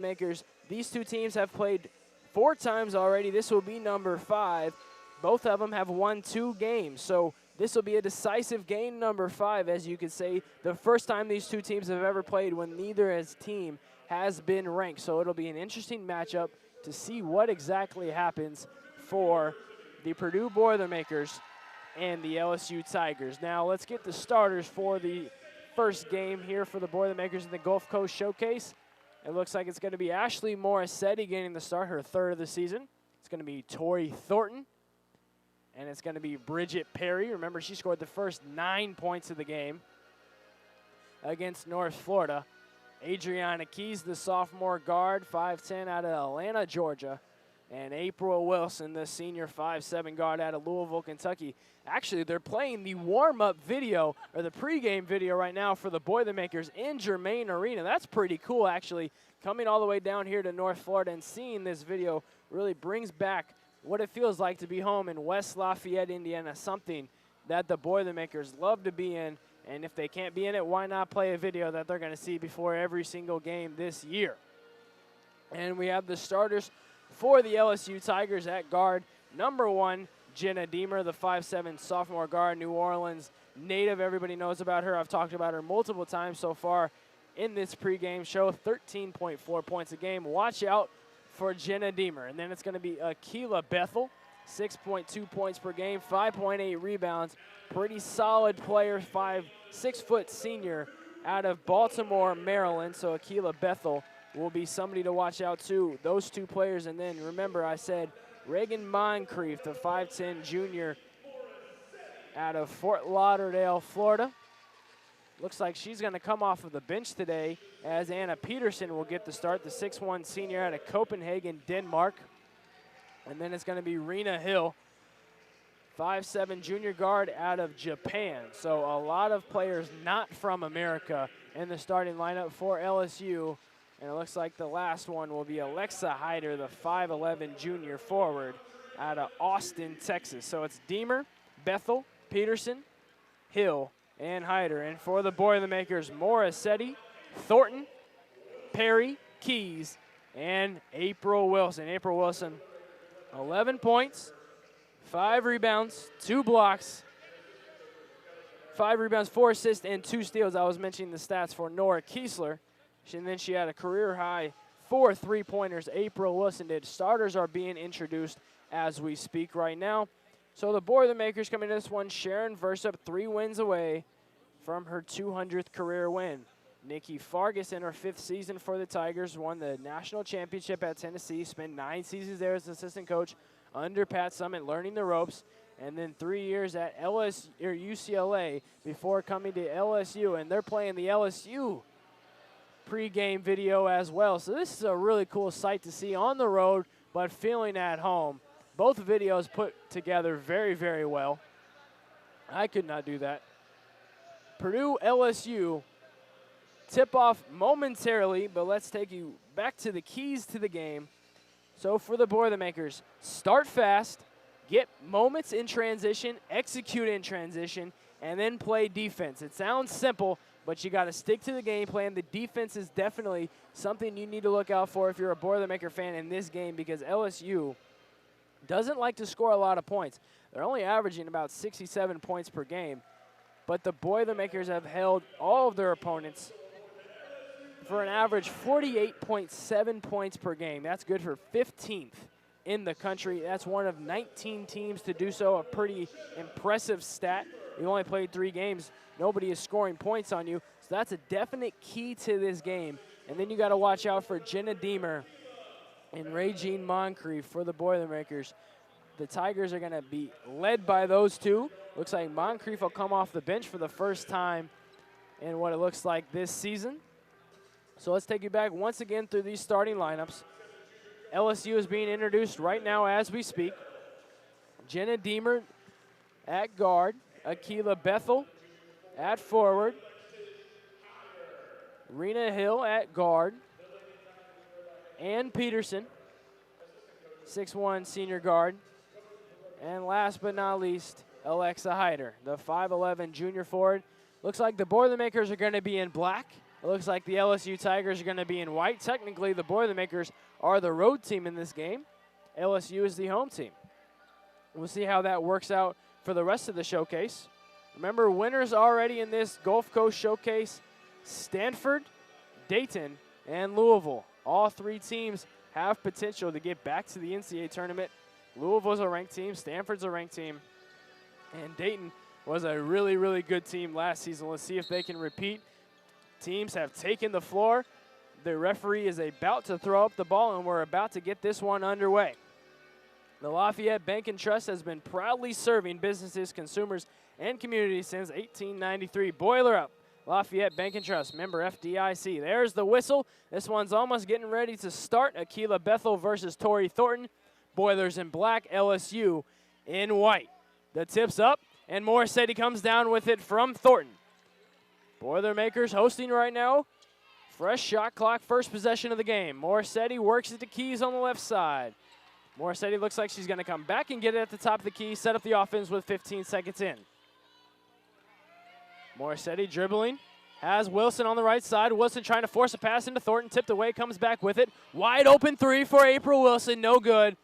Makers. These two teams have played 4 times already. This will be number 5. Both of them have won 2 games. So this will be a decisive game number 5, as you could say. The first time these two teams have ever played when neither team has been ranked. So it'll be an interesting matchup to see what exactly happens for the Purdue Boilermakers and the LSU Tigers. Now let's get the starters for the first game here for the Boilermakers in the Gulf Coast Showcase. It looks like it's going to be Ashley Morissetti getting the start, her 3rd of the season. It's going to be Tori Thornton. And it's going to be Bridget Perry. Remember, she scored the first 9 points of the game against North Florida. Adriana Keys, the sophomore guard, 5'10", out of Atlanta, Georgia. And April Wilson, the senior 5'7" guard out of Louisville, Kentucky. Actually, they're playing the warm-up video, or the pregame video right now for the Boilermakers in Germain Arena. That's pretty cool, actually. Coming all the way down here to North Florida and seeing this video really brings back what it feels like to be home in West Lafayette, Indiana, something that the Boilermakers love to be in. And if they can't be in it, why not play a video that they're going to see before every single game this year? And we have the starters for the LSU Tigers at guard. Number 1, Jenna Deemer, the 5'7" sophomore guard, New Orleans native. Everybody knows about her. I've talked about her multiple times so far in this pregame show. 13.4 points a game. Watch out for Jenna Deemer. And then it's going to be Akila Bethel, 6.2 points per game, 5.8 rebounds. Pretty solid player, 6-foot senior out of Baltimore, Maryland. So Akila Bethel will be somebody to watch out too. Those 2 players. And then remember I said Reagan Moncrief, the 5'10" junior out of Fort Lauderdale, Florida. Looks like she's going to come off of the bench today as Anna Peterson will get the start, the 6'1" senior out of Copenhagen, Denmark. And then it's going to be Rena Hill, 5'7" junior guard out of Japan. So a lot of players not from America in the starting lineup for LSU. And it looks like the last one will be Alexa Hyder, the 5'11" junior forward out of Austin, Texas. So it's Deemer, Bethel, Peterson, Hill, and Hyder. And for the Boilermakers, Morissetti, Thornton, Perry, Keys, and April Wilson. April Wilson, 11 points, 5 rebounds, 2 blocks, 5 rebounds, 4 assists, and 2 steals. I was mentioning the stats for Nora Kiesler. And then she had a career-high 4 3-pointers. April Wilson did. Starters are being introduced as we speak right now. So the Boilermakers coming to this one, Sharon Versup, 3 wins away from her 200th career win. Nikki Fargas, in her 5th season for the Tigers, won the national championship at Tennessee, spent 9 seasons there as assistant coach under Pat Summitt, learning the ropes, and then 3 years at UCLA before coming to LSU, and they're playing the LSU pregame video as well. So this is a really cool sight to see on the road, but feeling at home. Both videos put together very, very well. I could not do that. Purdue LSU tip off momentarily, but let's take you back to the keys to the game. So for the Boilermakers, start fast, get moments in transition, execute in transition, and then play defense. It sounds simple, but you got to stick to the game plan. The defense is definitely something you need to look out for if you're a Boilermaker fan in this game, because LSU doesn't like to score a lot of points. They're only averaging about 67 points per game, but the Boilermakers have held all of their opponents for an average 48.7 points per game. That's good for 15th in the country. That's one of 19 teams to do so, a pretty impressive stat. You only played 3 games. Nobody is scoring points on you. So that's a definite key to this game. And then you got to watch out for Jenna Deemer and Regine Moncrief for the Boilermakers. The Tigers are going to be led by those 2. Looks like Moncrief will come off the bench for the first time in what it looks like this season. So let's take you back once again through these starting lineups. LSU is being introduced right now as we speak. Jenna Deemer at guard. Akila Bethel at forward. Rena Hill at guard. Ann Peterson, 6'1" senior guard. And last but not least, Alexa Hyder, the 5'11" junior forward. Looks like the Boilermakers are going to be in black It looks like the LSU Tigers are going to be in white. Technically, the Boilermakers are the road team in this game. LSU is the home team. We'll see how that works out for the rest of the showcase. Remember, winners already in this Gulf Coast Showcase, Stanford, Dayton, and Louisville. All three teams have potential to get back to the NCAA tournament. Louisville's a ranked team, Stanford's a ranked team, and Dayton was a really, really good team last season. Let's see if they can repeat. Teams have taken the floor. The referee is about to throw up the ball, and we're about to get this one underway. The Lafayette Bank and Trust has been proudly serving businesses, consumers, and communities since 1893. Boiler up. Lafayette Bank and Trust, member FDIC. There's the whistle. This one's almost getting ready to start. Akila Bethel versus Torrey Thornton. Boilers in black, LSU in white. The tip's up, and Morrissetti comes down with it from Thornton. Boilermakers hosting right now. Fresh shot clock, first possession of the game. Morrissetti works it to Keys on the left side. Morrissetti looks like she's going to come back and get it at the top of the key, set up the offense with 15 seconds in. Morrissetti dribbling, has Wilson on the right side. Wilson trying to force a pass into Thornton, tipped away, comes back with it. Wide open three for April Wilson, no good.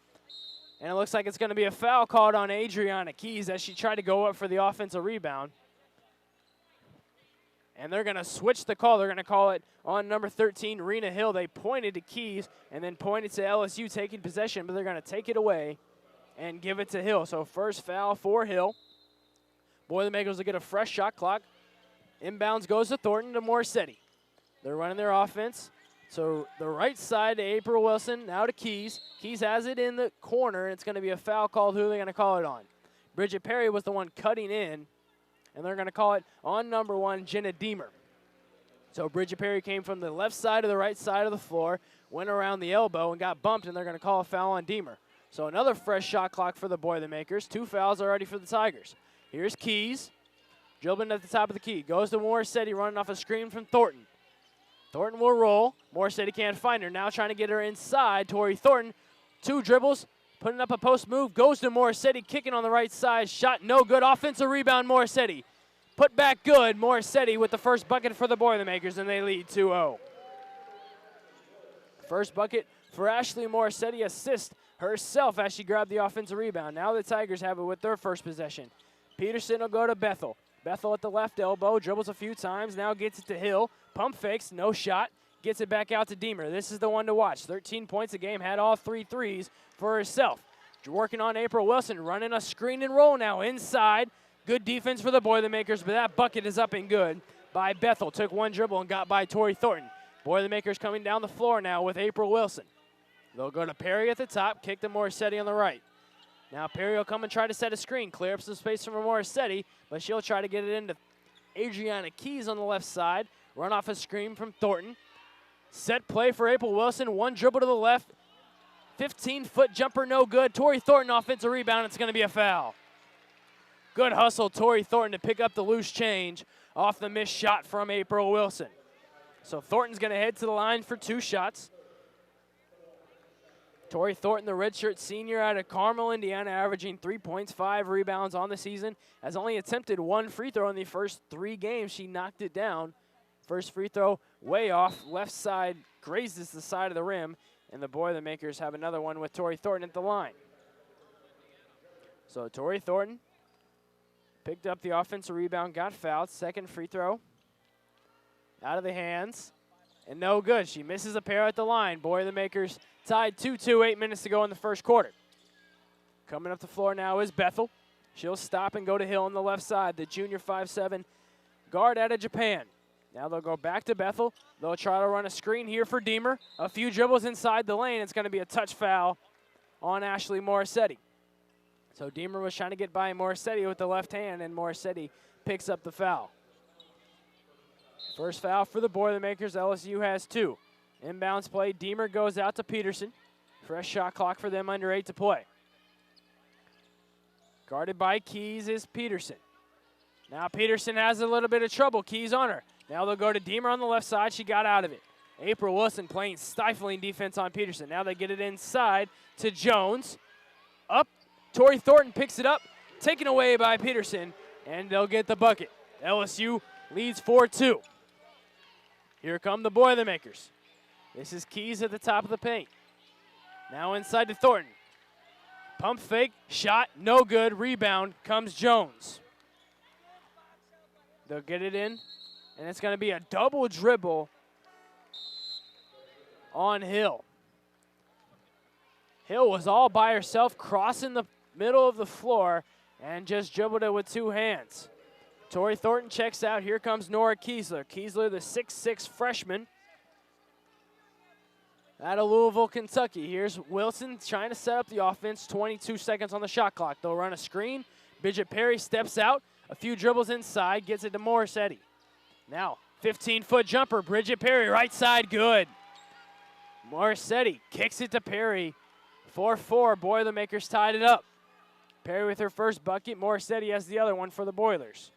And it looks like it's going to be a foul called on Adriana Keys as she tried to go up for the offensive rebound. And they're going to switch the call. They're going to call it on number 13, Rena Hill. They pointed to Keys and then pointed to LSU taking possession, but they're going to take it away and give it to Hill. So first foul for Hill. Boilermakers will get a fresh shot clock. Inbounds goes to Thornton to Morrissetti. They're running their offense. So the right side to April Wilson, now to Keys. Keys has it in the corner, and it's going to be a foul called. Who are they going to call it on? Bridget Perry was the one cutting in, and they're going to call it on number 1, Jenna Deemer. So Bridget Perry came from the left side to the right side of the floor, went around the elbow, and got bumped, and they're going to call a foul on Deemer. So another fresh shot clock for the Boilermakers. 2 fouls already for the Tigers. Here's Keys. Dribbling at the top of the key. Goes to Morrissetti, running off a screen from Thornton. Thornton will roll. Morrissetti can't find her. Now trying to get her inside. Torrey Thornton, 2 dribbles, putting up a post move. Goes to Morrissetti, kicking on the right side. Shot no good. Offensive rebound, Morrissetti. Put back good. Morrissetti with the first bucket for the Boilermakers, and they lead 2-0. First bucket for Ashley Morrissetti. Assist herself as she grabbed the offensive rebound. Now the Tigers have it with their first possession. Peterson will go to Bethel. Bethel at the left elbow, dribbles a few times, now gets it to Hill. Pump fakes, no shot, gets it back out to Deemer. This is the one to watch. 13 points a game, had all 3 threes for herself. Working on April Wilson, running a screen and roll now inside. Good defense for the Boilermakers, but that bucket is up and good by Bethel. Took 1 dribble and got by Torrey Thornton. Boilermakers coming down the floor now with April Wilson. They'll go to Perry at the top, kick to Morrissetti on the right. Now Perry will come and try to set a screen, clear up some space from Morrissetti, but she'll try to get it into Adriana Keys on the left side. Run off a screen from Thornton. Set play for April Wilson, 1 dribble to the left. 15-foot jumper, no good. Torrey Thornton offensive rebound, it's going to be a foul. Good hustle, Torrey Thornton, to pick up the loose change off the missed shot from April Wilson. So Thornton's going to head to the line for 2 shots. Torrey Thornton, the redshirt senior out of Carmel, Indiana, averaging 3 points, 5 rebounds on the season, has only attempted 1 free throw in the first 3 games. She knocked it down. First free throw way off, left side, grazes the side of the rim, and the Boilermakers have another one with Torrey Thornton at the line. So Torrey Thornton picked up the offensive rebound, got fouled. Second free throw out of the hands, and no good. She misses a pair at the line. Boilermakers tied 2-2, 8 minutes to go in the first quarter. Coming up the floor now is Bethel. She'll stop and go to Hill on the left side, the junior 5'7" guard out of Japan. Now they'll go back to Bethel. They'll try to run a screen here for Deemer. A few dribbles inside the lane. It's going to be a touch foul on Ashley Morrissetti. So Deemer was trying to get by Morrissetti with the left hand, and Morrissetti picks up the foul. First foul for the Boilermakers. LSU has 2. Inbounds play. Deemer goes out to Peterson. Fresh shot clock for them, under 8 to play. Guarded by Keys is Peterson. Now Peterson has a little bit of trouble. Keys on her. Now they'll go to Deemer on the left side. She got out of it. April Wilson playing stifling defense on Peterson. Now they get it inside to Jones. Up. Torrey Thornton picks it up. Taken away by Peterson, and they'll get the bucket. LSU leads 4-2. Here come the Boilermakers. This is Keys at the top of the paint. Now inside to Thornton. Pump fake, shot, no good. Rebound comes Jones. They'll get it in, and it's going to be a double dribble on Hill. Hill was all by herself, crossing the middle of the floor, and just dribbled it with two hands. Tori Thornton checks out. Here comes Nora Kiesler. Kiesler, the 6'6" freshman out of Louisville, Kentucky. Here's Wilson trying to set up the offense. 22 seconds on the shot clock. They'll run a screen. Bridget Perry steps out. A few dribbles inside. Gets it to Morissetti. Now, 15-foot jumper. Bridget Perry, right side, good. Morissetti kicks it to Perry. 4-4. Boilermakers tied it up. Perry with her first bucket. Morissetti has the other one for the Boilers.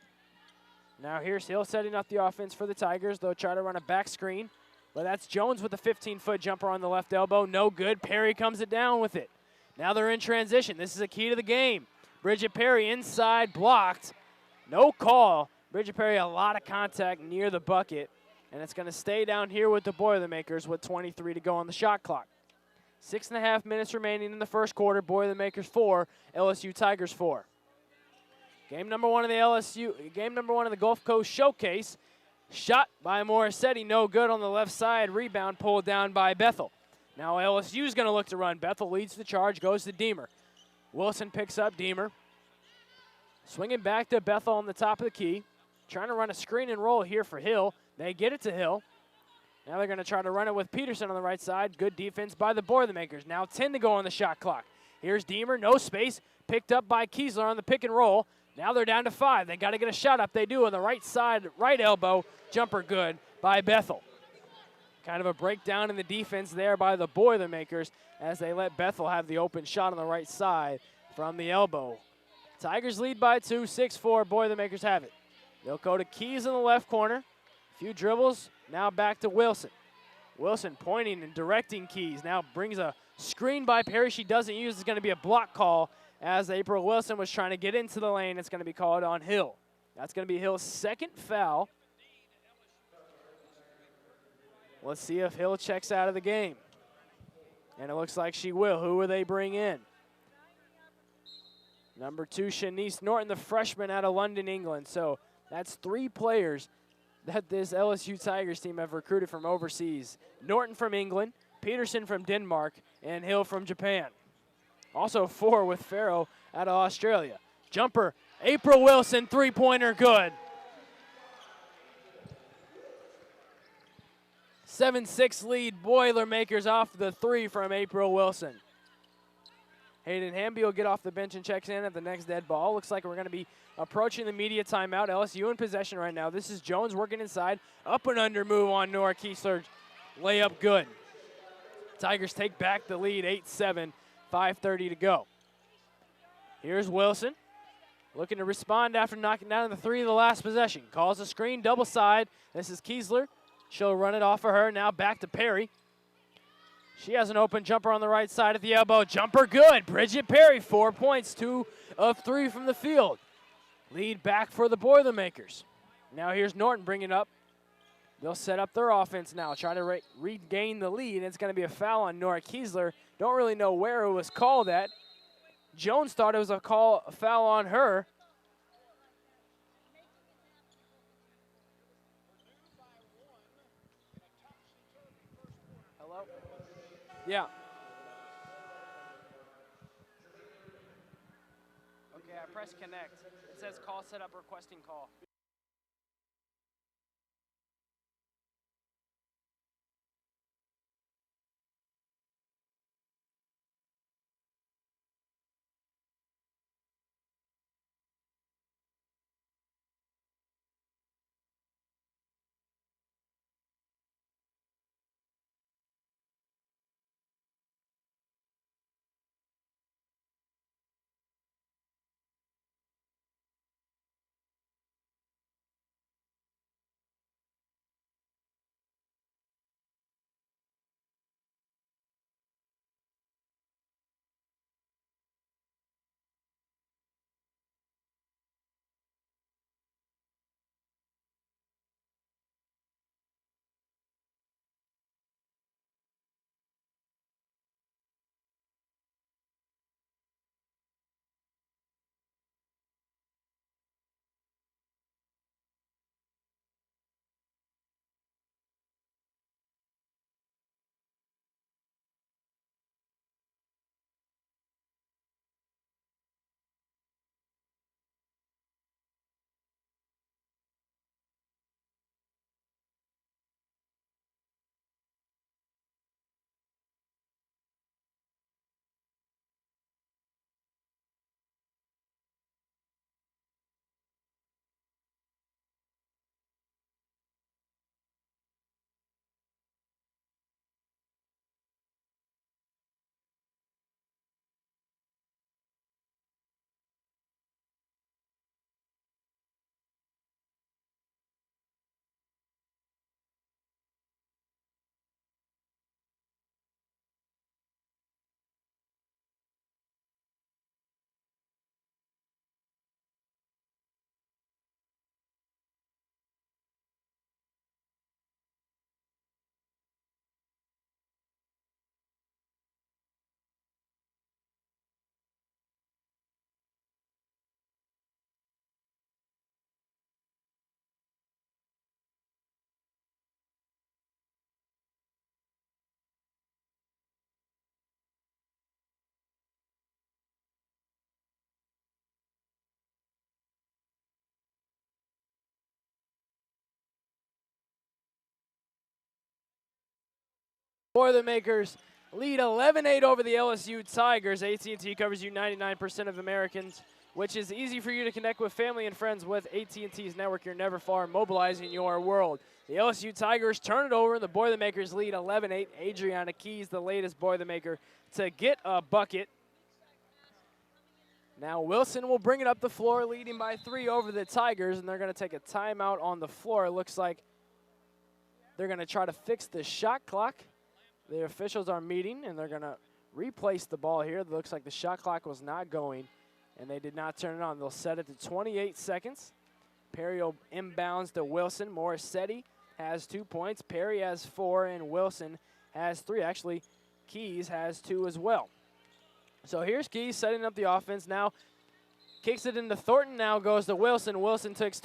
Now here's Hill setting up the offense for the Tigers. They'll try to run a back screen. But that's Jones with the 15-foot jumper on the left elbow. No good. Perry comes it down with it. Now they're in transition. This is a key to the game. Bridget Perry inside, blocked. No call. Bridget Perry, a lot of contact near the bucket. And it's going to stay down here with the Boilermakers with 23 to go on the shot clock. 6.5 minutes remaining in the first quarter. Boilermakers 4, LSU Tigers 4. Game number one of the Gulf Coast Showcase. Shot by Morissetti, no good on the left side. Rebound pulled down by Bethel. Now LSU's going to look to run. Bethel leads the charge, goes to Deemer. Wilson picks up Deemer. Swinging back to Bethel on the top of the key. Trying to run a screen and roll here for Hill. They get it to Hill. Now they're going to try to run it with Peterson on the right side. Good defense by the Boilermakers. Now 10 to go on the shot clock. Here's Deemer, no space. Picked up by Kiesler on the pick and roll. Now they're down to 5. They got to get a shot up. They do on the right side, right elbow. Jumper good by Bethel. Kind of a breakdown in the defense there by the Boilermakers as they let Bethel have the open shot on the right side from the elbow. Tigers lead by 2, 6-4. Boilermakers have it. They'll go to Keys in the left corner. A few dribbles. Now back to Wilson. Wilson pointing and directing Keys. Now brings a screen by Perry. She doesn't use. It's going to be a block call as April Wilson was trying to get into the lane. It's going to be called on Hill. That's going to be Hill's second foul. Let's see if Hill checks out of the game. And it looks like she will. Who will they bring in? Number 2, Shanice Norton, the freshman out of London, England. So that's 3 players that this LSU Tigers team have recruited from overseas. Norton from England, Peterson from Denmark, and Hill from Japan. Also 4 with Farrow out of Australia. Jumper, April Wilson, three-pointer, good. 7-6 lead, Boilermakers off the 3 from April Wilson. Hayden Hamby will get off the bench and checks in at the next dead ball. Looks like we're going to be approaching the media timeout. LSU in possession right now. This is Jones working inside. Up and under move on Nora Kiesler. Layup good. Tigers take back the lead, 8-7, 5:30 to go. Here's Wilson. Looking to respond after knocking down the 3 of the last possession. Calls a screen, double side. This is Kiesler. She'll run it off of her. Now back to Perry. She has an open jumper on the right side at the elbow. Jumper good. Bridget Perry, 4 points, 2 of 3 from the field. Lead back for the Boilermakers. Now here's Norton bringing up. They'll set up their offense now, try to regain the lead. It's going to be a foul on Nora Kiesler. Don't really know where it was called at. Jones thought it was a foul on her. Hello? Yeah. Okay, I press connect. It says call set up requesting call. Boilermakers lead 11-8 over the LSU Tigers. AT&T covers you 99% of Americans, which is easy for you to connect with family and friends with AT&T's network. You're never far, mobilizing your world. The LSU Tigers turn it over, and the Boilermakers lead 11-8. Adriana Keys, the latest Boilermaker, to get a bucket. Now Wilson will bring it up the floor, leading by 3 over the Tigers, and they're going to take a timeout on the floor. It looks like they're going to try to fix the shot clock. The officials are meeting, and they're going to replace the ball here. It looks like the shot clock was not going, and they did not turn it on. They'll set it to 28 seconds. Perry will inbounds to Wilson. Morissetti has 2 points. Perry has 4, and Wilson has 3. Actually, Keys has 2 as well. So here's Keys setting up the offense now. Kicks it into Thornton, now goes to Wilson. Wilson takes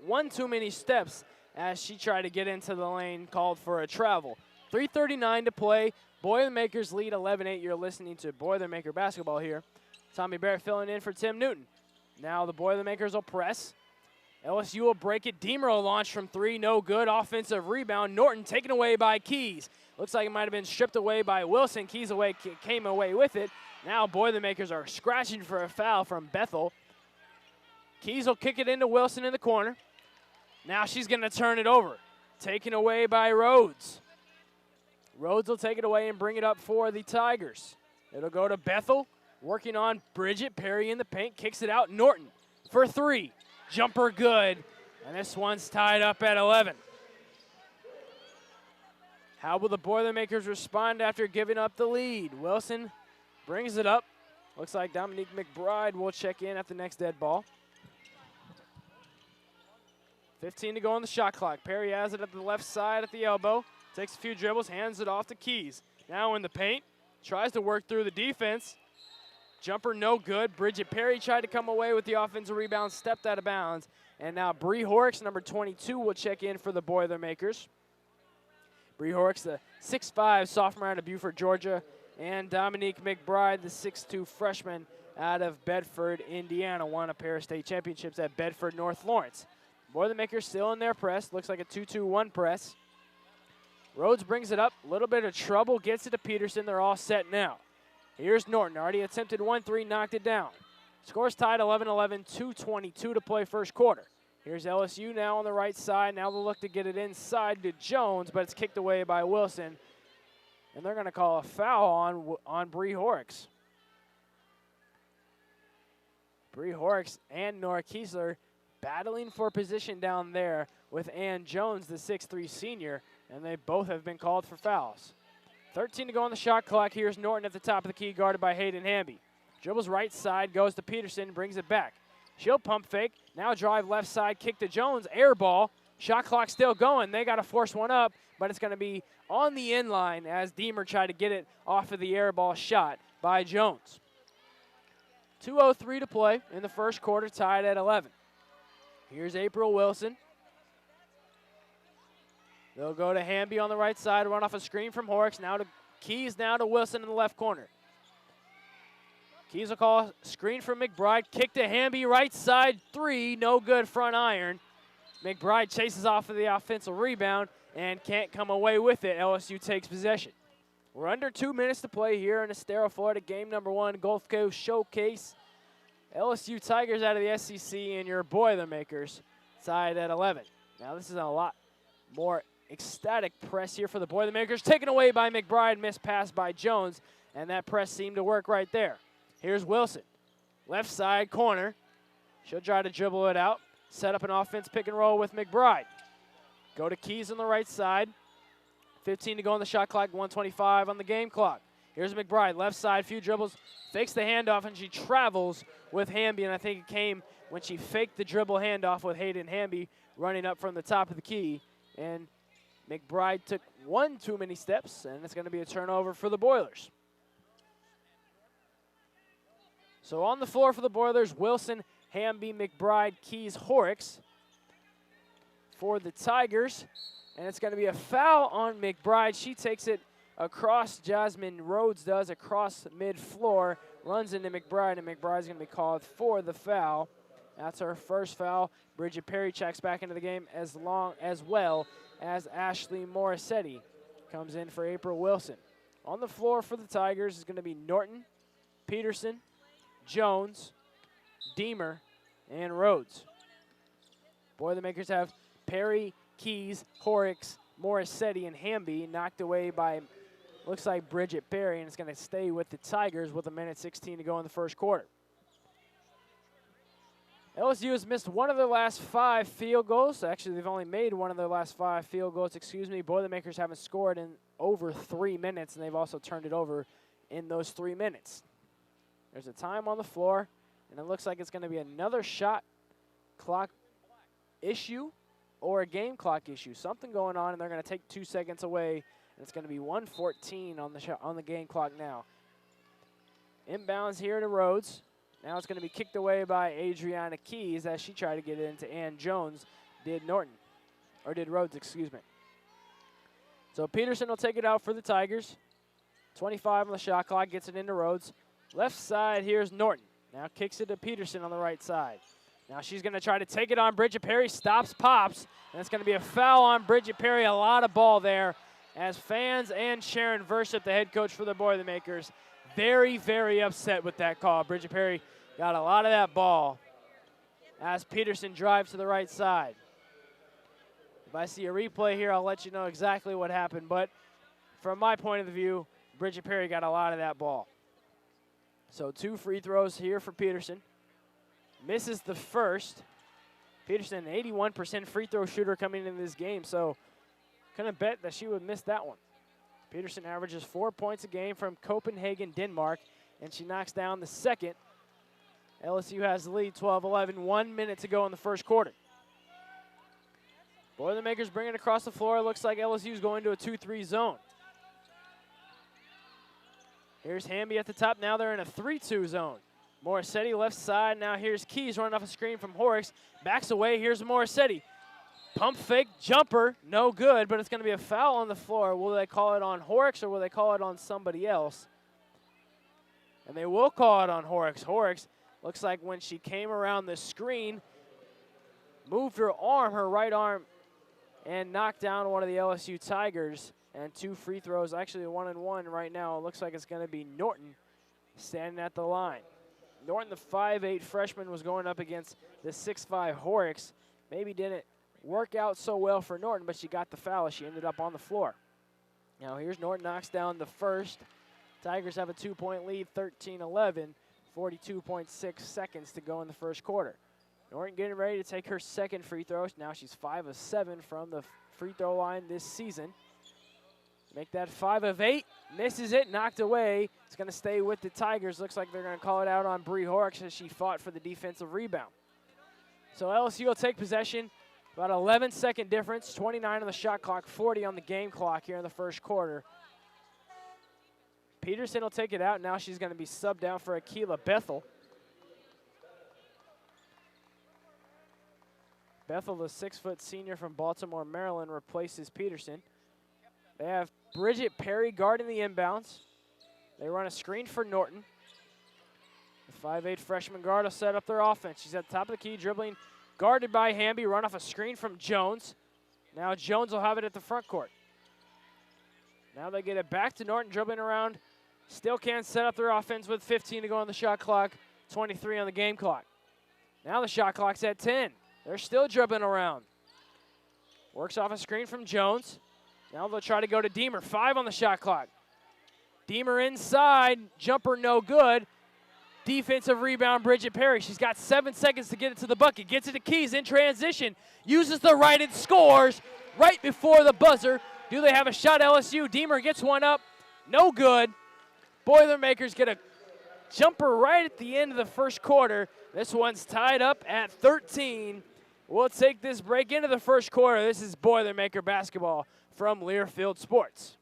one too many steps as she tried to get into the lane, called for a travel. 3:39 to play. Boilermakers lead 11-8. You're listening to Boilermaker basketball here. Tommy Barrett filling in for Tim Newton. Now the Boilermakers will press. LSU will break it. Deemer will launch from 3, no good. Offensive rebound. Norton taken away by Keys. Looks like it might have been stripped away by Wilson. Keys came away with it. Now Boilermakers are scratching for a foul from Bethel. Keys will kick it into Wilson in the corner. Now she's going to turn it over. Taken away by Rhodes. Rhodes will take it away and bring it up for the Tigers. It'll go to Bethel, working on Bridget. Perry in the paint, kicks it out. Norton for 3. Jumper good, and this one's tied up at 11. How will the Boilermakers respond after giving up the lead? Wilson brings it up. Looks like Dominique McBride will check in at the next dead ball. 15 to go on the shot clock. Perry has it at the left side at the elbow. Takes a few dribbles, hands it off to Keys. Now in the paint, tries to work through the defense. Jumper no good. Bridget Perry tried to come away with the offensive rebound, stepped out of bounds. And now Bree Horrocks, number 22, will check in for the Boilermakers. Bree Horrocks, the 6'5" sophomore out of Beaufort, Georgia. And Dominique McBride, the 6'2" freshman out of Bedford, Indiana. Won a pair of state championships at Bedford North Lawrence. Boilermakers still in their press. Looks like a 2-2-1 press. Rhodes brings it up. A little bit of trouble. Gets it to Peterson. They're all set now. Here's Norton. Already attempted 1-3. Knocked it down. Score's tied 11-11. 2:22 to play first quarter. Here's LSU now on the right side. Now they'll look to get it inside to Jones, but it's kicked away by Wilson. And they're going to call a foul on Bree Horrocks. Bree Horrocks and Nora Kiesler battling for position down there with Ann Jones, the 6'3" senior, and they both have been called for fouls. 13 to go on the shot clock. Here's Norton at the top of the key, guarded by Hayden Hamby. Dribbles right side, goes to Peterson, brings it back. She'll pump fake. Now drive left side, kick to Jones, air ball. Shot clock still going. They got to force one up, but it's going to be on the end line as Deemer tried to get it off of the air ball shot by Jones. 2:03 to play in the first quarter, tied at 11. Here's April Wilson. They'll go to Hamby on the right side, run off a screen from Horrocks. Now to Keys, now to Wilson in the left corner. Keys will call screen from McBride. Kick to Hamby, right side, 3, no good, front iron. McBride chases off of the offensive rebound and can't come away with it. LSU takes possession. We're under 2 minutes to play here in Estero, Florida, game number 1, Gulf Coast Showcase. LSU Tigers out of the SEC and your Boilermakers tied at 11. Now this is a lot more ecstatic press here for the Boilermakers. Taken away by McBride, missed pass by Jones, and that press seemed to work right there. Here's Wilson, left side corner. She'll try to dribble it out, set up an offense pick and roll with McBride. Go to Keys on the right side. 15 to go on the shot clock, 1:25 on the game clock. Here's McBride, left side, few dribbles, fakes the handoff, and she travels with Hamby, and I think it came when she faked the dribble handoff with Hayden Hamby running up from the top of the key, and McBride took one too many steps, and it's going to be a turnover for the Boilers. So on the floor for the Boilers, Wilson, Hamby, McBride, Keys, Horrocks. For the Tigers, and it's going to be a foul on McBride. She takes it across, Jasmine Rhodes does, across mid-floor, runs into McBride, and McBride's going to be called for the foul. That's her first foul. Bridget Perry checks back into the game as well as Ashley Morissetti comes in for April Wilson. On the floor for the Tigers is going to be Norton, Peterson, Jones, Deemer, and Rhodes. Boilermakers have Perry, Keys, Horrocks, Morissetti, and Hamby knocked away by, looks like, Bridget Perry, and it's going to stay with the Tigers with 1:16 to go in the first quarter. LSU has missed one of their last 5 field goals. Actually, they've only made one of their last 5 field goals, Boilermakers haven't scored in over 3 minutes, and they've also turned it over in those 3 minutes. There's a time on the floor, and it looks like it's going to be another shot clock issue or a game clock issue. Something going on, and they're going to take 2 seconds away, and it's going to be 1:14 on the game clock now. Inbounds here to Rhodes. Now it's going to be kicked away by Adriana Keys as she tried to get it into Ann Jones. Did Rhodes, excuse me. So Peterson will take it out for the Tigers. 25 on the shot clock, gets it into Rhodes. Left side, here's Norton. Now kicks it to Peterson on the right side. Now she's going to try to take it on Bridget Perry. Stops, pops, and it's going to be a foul on Bridget Perry. A lot of ball there as fans and Sharon Vership, the head coach for the Boilermakers, very, very upset with that call. Bridget Perry got a lot of that ball as Peterson drives to the right side. If I see a replay here, I'll let you know exactly what happened. But from my point of view, Bridget Perry got a lot of that ball. So 2 free throws here for Peterson. Misses the first. Peterson, an 81% free throw shooter coming into this game, so couldn't bet that she would miss that one. Peterson averages 4 points a game from Copenhagen, Denmark, and she knocks down the second. LSU has the lead, 12-11, 1 minute to go in the first quarter. Boilermakers bring it across the floor. It looks like LSU's going to a 2-3 zone. Here's Hamby at the top. Now they're in a 3-2 zone. Morissetti left side. Now here's Keys running off a screen from Horrocks. Backs away. Here's Morissetti. Pump fake jumper. No good, but it's going to be a foul on the floor. Will they call it on Horrocks or will they call it on somebody else? And they will call it on Horrocks. Horrocks looks like when she came around the screen, moved her right arm, and knocked down one of the LSU Tigers. And 2 free throws, actually 1-1 right now. It looks like it's going to be Norton standing at the line. Norton, the 5'8" freshman, was going up against the 6'5" Horrocks. Maybe didn't work out so well for Norton, but she got the foul as she ended up on the floor. Now here's Norton, knocks down the first. Tigers have a 2-point lead, 13-11, 42.6 seconds to go in the first quarter. Norton getting ready to take her second free throw. Now she's 5 of 7 from the free throw line this season. Make that 5 of 8. Misses it, knocked away. It's going to stay with the Tigers. Looks like they're going to call it out on Bree Horrocks as she fought for the defensive rebound. So LSU will take possession. About 11-second difference, 29 on the shot clock, 40 on the game clock here in the first quarter. Peterson will take it out. Now she's going to be subbed out for Akila Bethel. Bethel, the 6-foot senior from Baltimore, Maryland, replaces Peterson. They have Bridget Perry guarding the inbounds. They run a screen for Norton. The 5'8" freshman guard will set up their offense. She's at the top of the key, dribbling, guarded by Hamby. Run off a screen from Jones. Now Jones will have it at the front court. Now they get it back to Norton, dribbling around. Still can't set up their offense with 15 to go on the shot clock, 23 on the game clock. Now the shot clock's at 10. They're still dribbling around. Works off a screen from Jones. Now they'll try to go to Deemer. 5 on the shot clock. Deemer inside. Jumper no good. Defensive rebound, Bridget Perry. She's got 7 seconds to get it to the bucket. Gets it to Keys in transition. Uses the right and scores right before the buzzer. Do they have a shot, LSU? Deemer gets one up. No good. Boilermakers get a jumper right at the end of the first quarter. This one's tied up at 13. We'll take this break into the first quarter. This is Boilermaker basketball from Learfield Sports.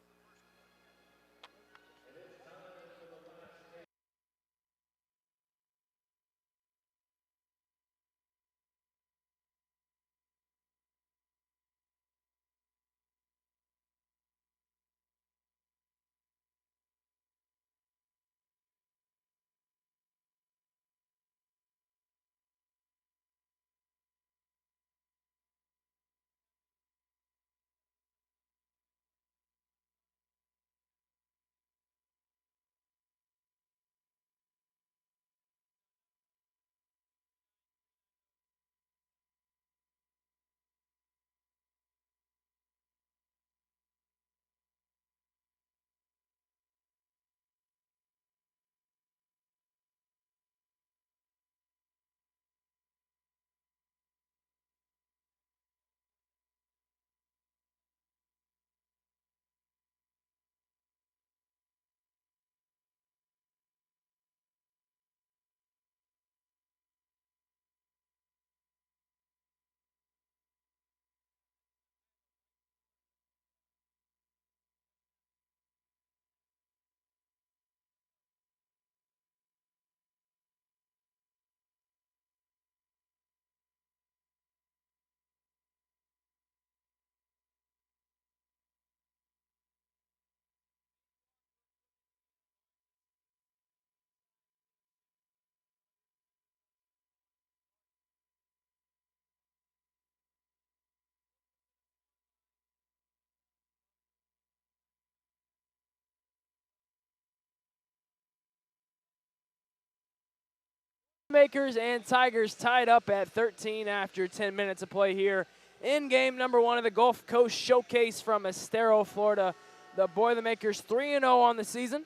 Boilermakers and Tigers tied up at 13 after 10 minutes of play here in game number 1 of the Gulf Coast Showcase from Estero, Florida. The Boilermakers 3-0 on the season.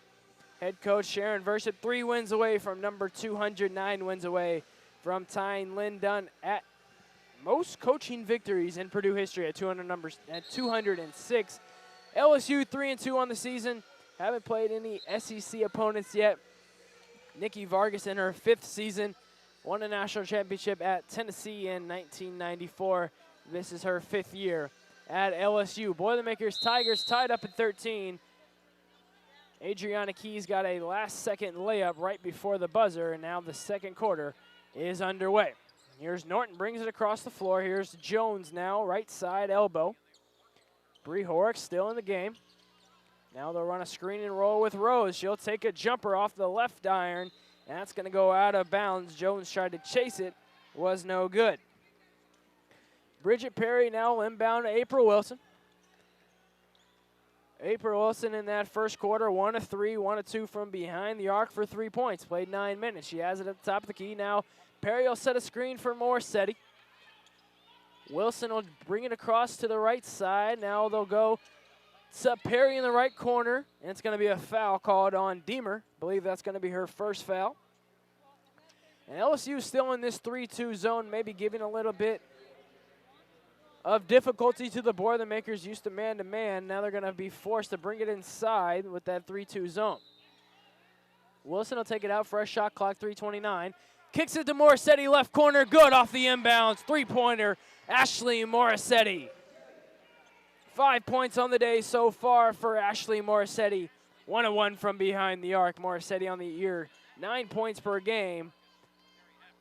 Head coach Sharon Vership 3 wins away from number 209 wins away from tying Lynn Dunn at most coaching victories in Purdue history at 206. LSU 3-2 on the season. Haven't played any SEC opponents yet. Nikki Vargas in her 5th season won a national championship at Tennessee in 1994. This is her 5th year at LSU. Boilermakers Tigers tied up at 13. Adriana Keys got a last-second layup right before the buzzer, and now the second quarter is underway. Here's Norton, brings it across the floor. Here's Jones now, right side elbow. Bree Horrocks still in the game. Now they'll run a screen and roll with Rose. She'll take a jumper off the left iron, and that's going to go out of bounds. Jones tried to chase it, was no good. Bridget Perry now inbound to April Wilson. April Wilson in that first quarter, 1 of 3, 1 of 2 from behind the arc for 3 points. Played 9 minutes. She has it at the top of the key. Now Perry will set a screen for Morissetti. Wilson will bring it across to the right side. Now they'll go to Perry in the right corner, and it's going to be a foul called on Deemer. I believe that's going to be her first foul. And LSU still in this 3-2 zone, maybe giving a little bit of difficulty to the Boilermakers used to man-to-man. Now they're going to be forced to bring it inside with that 3-2 zone. Wilson will take it out for a shot clock, 3:29. Kicks it to Morissetti, left corner, good off the inbounds. 3-pointer, Ashley Morissetti. 5 points on the day so far for Ashley Morissetti. 1 of 1 from behind the arc. Morissetti on the year, 9 points per game.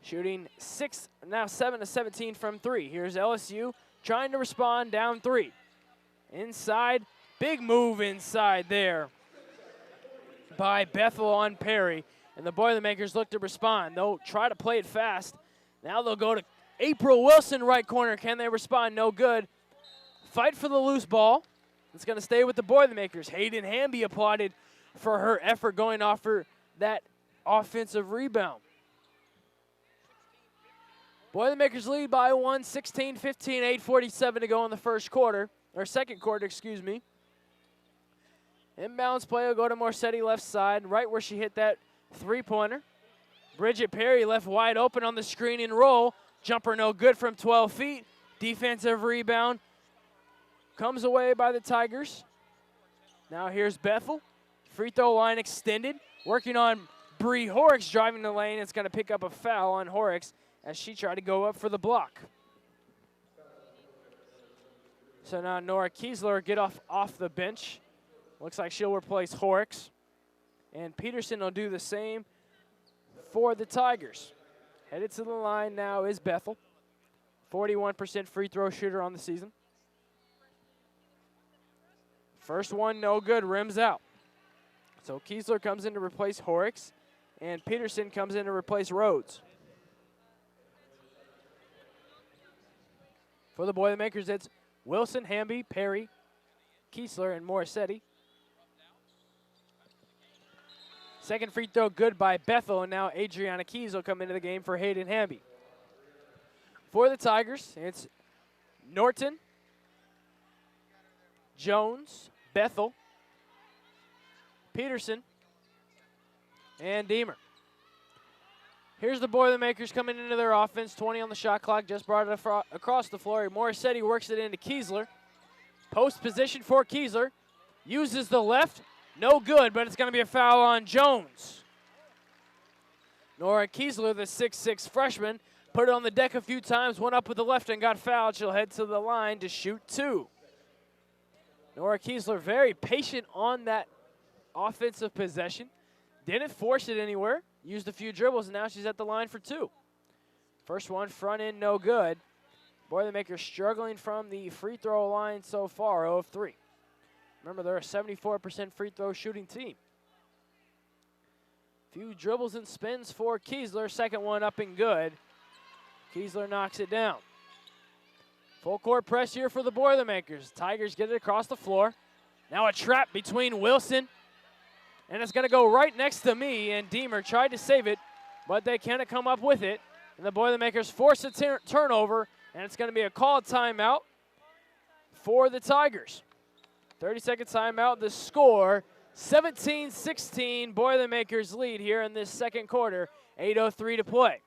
Shooting 7 of 17 from 3. Here's LSU trying to respond, down 3. Inside, big move inside there by Bethel on Perry. And the Boilermakers look to respond. They'll try to play it fast. Now they'll go to April Wilson, right corner. Can they respond? No good. Fight for the loose ball. It's going to stay with the Boilermakers. Hayden Hamby applauded for her effort going off for that offensive rebound. Boilermakers lead by 1, 16-15, 8:47 to go in the first quarter, or second quarter, excuse me. Inbounds play will go to Morissetti left side, right where she hit that 3-pointer. Bridget Perry left wide open on the screen and roll. Jumper no good from 12 feet. Defensive rebound comes away by the Tigers. Now here's Bethel. Free throw line extended. Working on Bree Horrocks driving the lane. It's going to pick up a foul on Horrocks as she tried to go up for the block. So now Nora Kiesler get off the bench. Looks like she'll replace Horrocks. And Peterson will do the same for the Tigers. Headed to the line now is Bethel. 41% free throw shooter on the season. First one, no good, rims out. So Kiesler comes in to replace Horrocks, and Peterson comes in to replace Rhodes. For the Boilermakers, it's Wilson, Hamby, Perry, Kiesler, and Morissetti. Second free throw good by Bethel, and now Adriana Keys will come into the game for Hayden Hamby. For the Tigers, it's Norton, Jones, Bethel, Peterson, and Deemer. Here's the Boilermakers coming into their offense. 20 on the shot clock, just brought it across the floor. Morissetti works it into Kiesler. Post position for Kiesler. Uses the left. No good, but it's going to be a foul on Jones. Nora Kiesler, the 6'6 freshman, put it on the deck a few times, went up with the left and got fouled. She'll head to the line to shoot 2. Nora Kiesler very patient on that offensive possession. Didn't force it anywhere. Used a few dribbles, and now she's at the line for 2. First one, front end, no good. Boilermakers struggling from the free throw line so far, 0 of 3. Remember, they're a 74% free throw shooting team. Few dribbles and spins for Kiesler. Second one up and good. Kiesler knocks it down. Full court press here for the Boilermakers. Tigers get it across the floor. Now a trap between Wilson, and it's going to go right next to me, and Deemer tried to save it, but they can't come up with it. And the Boilermakers force a turnover, and it's going to be a called timeout for the Tigers. 30-second timeout. The score, 17-16. Boilermakers lead here in this second quarter. 8:03 to play.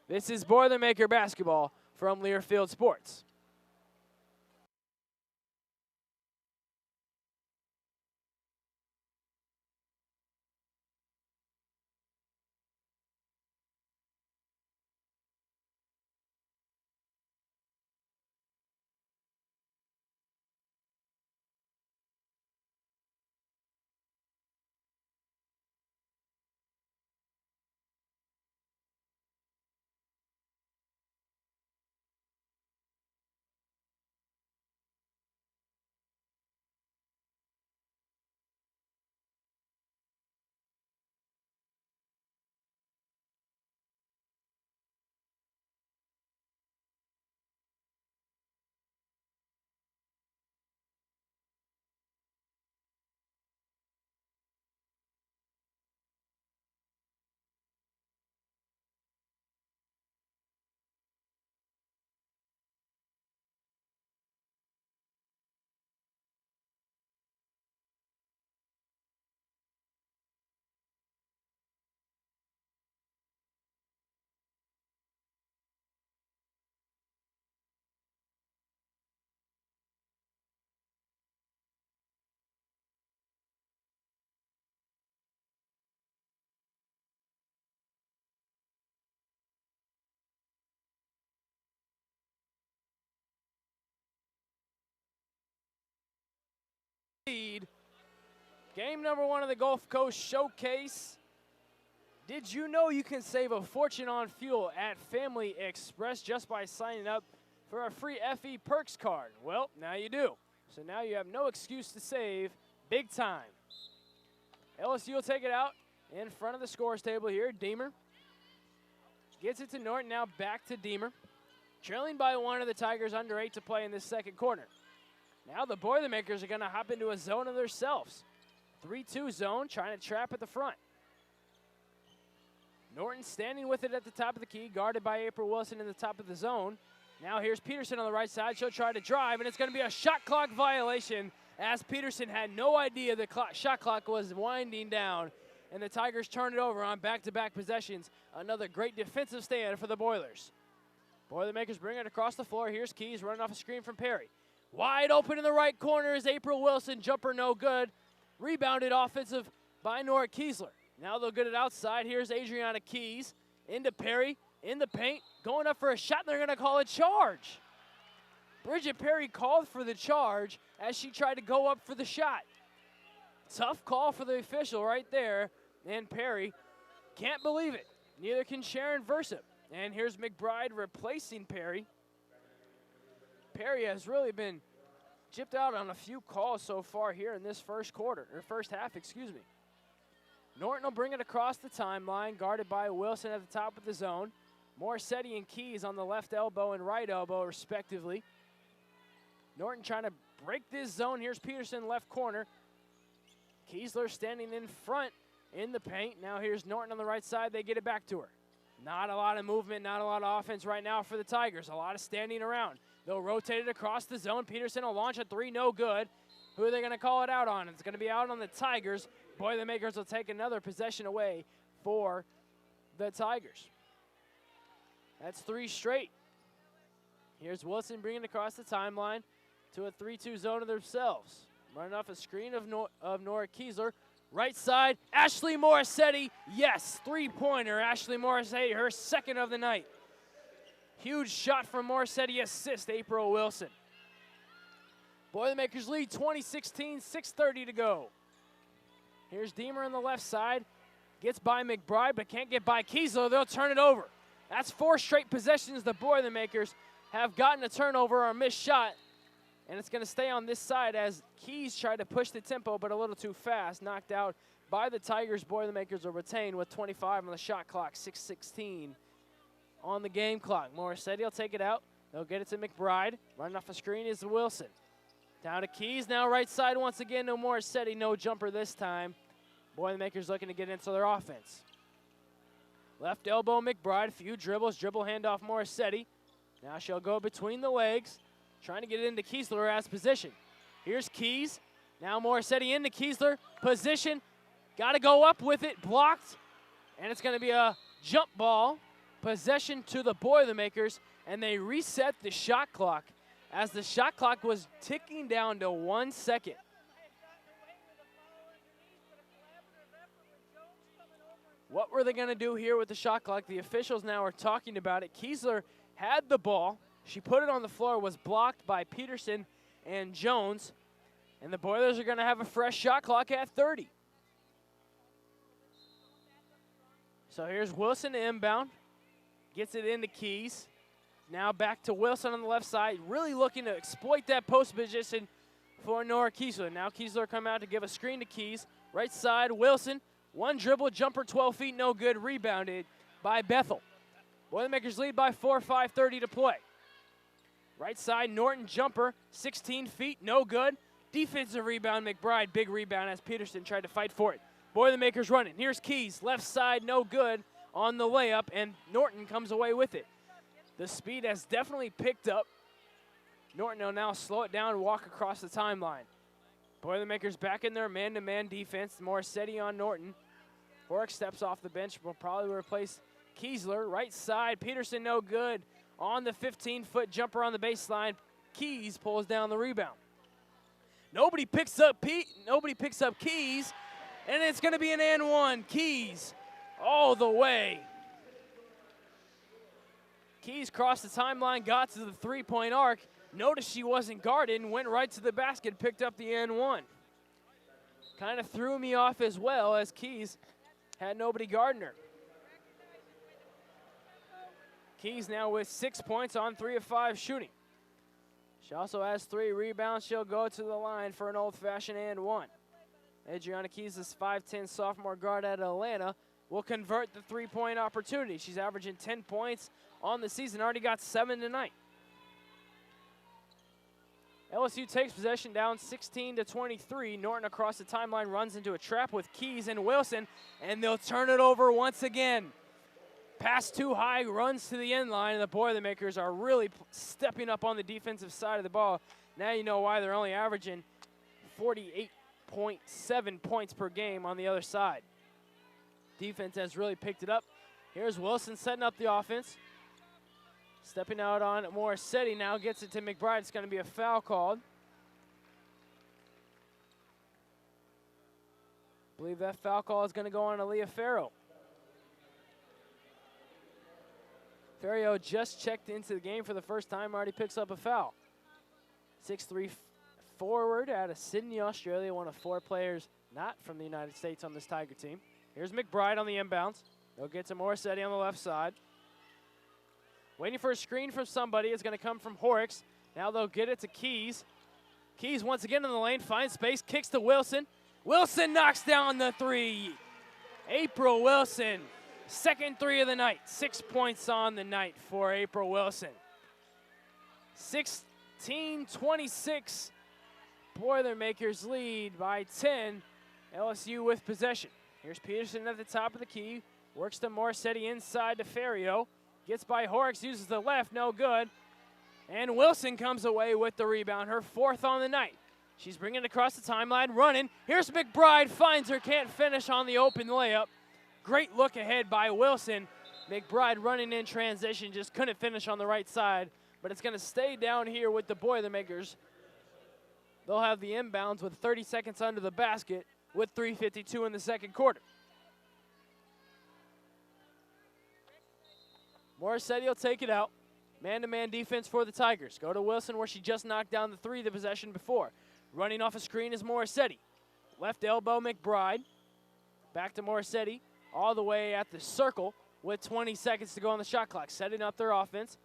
This is Boilermaker basketball from Learfield Sports. Game number 1 of the Gulf Coast Showcase. Did you know you can save a fortune on fuel at Family Express just by signing up for a free FE Perks card? Well, now you do. So now you have no excuse to save big time. LSU will take it out in front of the scores table here. Deemer gets it to Norton, now back to Deemer. Trailing by 1 of the Tigers, under 8 to play in this second quarter. Now the Boilermakers are going to hop into a zone of themselves. 3-2 zone, trying to trap at the front. Norton standing with it at the top of the key, guarded by April Wilson in the top of the zone. Now here's Peterson on the right side. She'll try to drive, and it's going to be a shot clock violation as Peterson had no idea the shot clock was winding down, and the Tigers turn it over on back-to-back possessions. Another great defensive stand for the Boilers. Boilermakers bring it across the floor. Here's Keys running off a screen from Perry. Wide open in the right corner is April Wilson. Jumper no good. Rebounded offensive by Nora Kiesler. Now they'll get it outside. Here's Adriana Keys into Perry in the paint. Going up for a shot. They're going to call a charge. Bridget Perry called for the charge as she tried to go up for the shot. Tough call for the official right there. And Perry can't believe it. Neither can Sharon Versup. And here's McBride replacing Perry. Perry has really been gypped out on a few calls so far here in this first half, excuse me. Norton will bring it across the timeline, guarded by Wilson at the top of the zone. Morissetti and Keys on the left elbow and right elbow, respectively. Norton trying to break this zone. Here's Peterson, left corner. Kiesler standing in front in the paint. Now here's Norton on the right side. They get it back to her. Not a lot of movement, not a lot of offense right now for the Tigers. A lot of standing around. They'll rotate it across the zone. Peterson will launch a 3, no good. Who are they going to call it out on? It's going to be out on the Tigers. Boilermakers will take another possession away for the Tigers. That's 3 straight. Here's Wilson bringing it across the timeline to a 3-2 zone of themselves. Running off a screen of Nora Kiesler. Right side, Ashley Morissetti. Yes, 3-pointer. Ashley Morissetti, her second of the night. Huge shot from Morissetti, assist April Wilson. Boilermakers lead 20-16, 6:30 to go. Here's Deemer on the left side. Gets by McBride, but can't get by Kiesler. They'll turn it over. That's 4 straight possessions the Boilermakers have gotten a turnover or a missed shot. And it's going to stay on this side as Keys tried to push the tempo, but a little too fast. Knocked out by the Tigers. Boilermakers will retain with 25 on the shot clock, 6:16 on the game clock. Morissetti will take it out. They'll get it to McBride. Running off a screen is Wilson. Down to Keys, now right side once again. No Morissetti, no jumper this time. Boilermakers looking to get into their offense. Left elbow McBride, few dribbles, dribble handoff Morissetti. Now she'll go between the legs, trying to get it into Kiesler as position. Here's Keys. Now Morissetti into Kiesler. Position. Got to go up with it. Blocked. And it's going to be a jump ball. Possession to the Boilermakers. And they reset the shot clock as the shot clock was ticking down to 1 second. What were they going to do here with the shot clock? The officials now are talking about it. Kiesler had the ball. She put it on the floor, was blocked by Peterson and Jones. And the Boilers are going to have a fresh shot clock at 30. So here's Wilson to inbound. Gets it into Keys. Now back to Wilson on the left side. Really looking to exploit that post position for Nora Kiesler. Now Kiesler come out to give a screen to Keys. Right side, Wilson. One dribble, jumper 12 feet, no good. Rebounded by Bethel. Boilermakers lead by 4, 5:30 to play. Right side, Norton jumper, 16 feet, no good. Defensive rebound, McBride, big rebound as Peterson tried to fight for it. Boilermakers running. Here's Keys, left side, no good on the layup, and Norton comes away with it. The speed has definitely picked up. Norton will now slow it down and walk across the timeline. Boilermakers back in their man-to-man defense. Morissetti on Norton. Horrocks steps off the bench, will probably replace Kiesler. Right side, Peterson no good. On the 15-foot jumper on the baseline, Keys pulls down the rebound. Nobody picks up Keys, and it's going to be an and one. Keys all the way. Keys crossed the timeline, got to the three-point arc. Noticed she wasn't guarded and went right to the basket, picked up the and one. Kind of threw me off as well as Keys had nobody guarding her. Keys now with 6 points on 3 of 5 shooting. She also has 3 rebounds. She'll go to the line for an old-fashioned and one. Adriana Keys, this 5'10 sophomore guard at Atlanta, will convert the three-point opportunity. She's averaging 10 points on the season, already got 7 tonight. LSU takes possession down 16-23. Norton across the timeline runs into a trap with Keys and Wilson, and they'll turn it over once again. Pass too high, runs to the end line, and the Boilermakers are really stepping up on the defensive side of the ball. Now you know why they're only averaging 48.7 points per game on the other side. Defense has really picked it up. Here's Wilson setting up the offense. Stepping out on Morissetti now, gets it to McBride. It's going to be a foul called. I believe that foul call is going to go on Aaliyah Farrow. Farrow just checked into the game for the first time, already picks up a foul. 6'3" forward out of Sydney, Australia, one of 4 players not from the United States on this Tiger team. Here's McBride on the inbounds. They'll get to Morissetti on the left side. Waiting for a screen from somebody. It's going to come from Horrocks. Now they'll get it to Keys. Keys once again in the lane, finds space, kicks to Wilson. Wilson knocks down the 3. April Wilson, second 3 of the night. 6 points on the night for April Wilson. 16-26. Boilermakers lead by 10. LSU with possession. Here's Peterson at the top of the key. Works to Morissetti inside to Ferrio. Gets by Horrocks, uses the left, no good. And Wilson comes away with the rebound, her 4th on the night. She's bringing it across the timeline, running. Here's McBride, finds her, can't finish on the open layup. Great look ahead by Wilson. McBride running in transition, just couldn't finish on the right side. But it's going to stay down here with the Boilermakers. They'll have the inbounds with 30 seconds under the basket with 3:52 in the second quarter. Morissetti will take it out. Man-to-man defense for the Tigers. Go to Wilson where she just knocked down the 3 the possession before. Running off a screen is Morissetti. Left elbow McBride. Back to Morissetti. All the way at the circle with 20 seconds to go on the shot clock. Setting up their offense.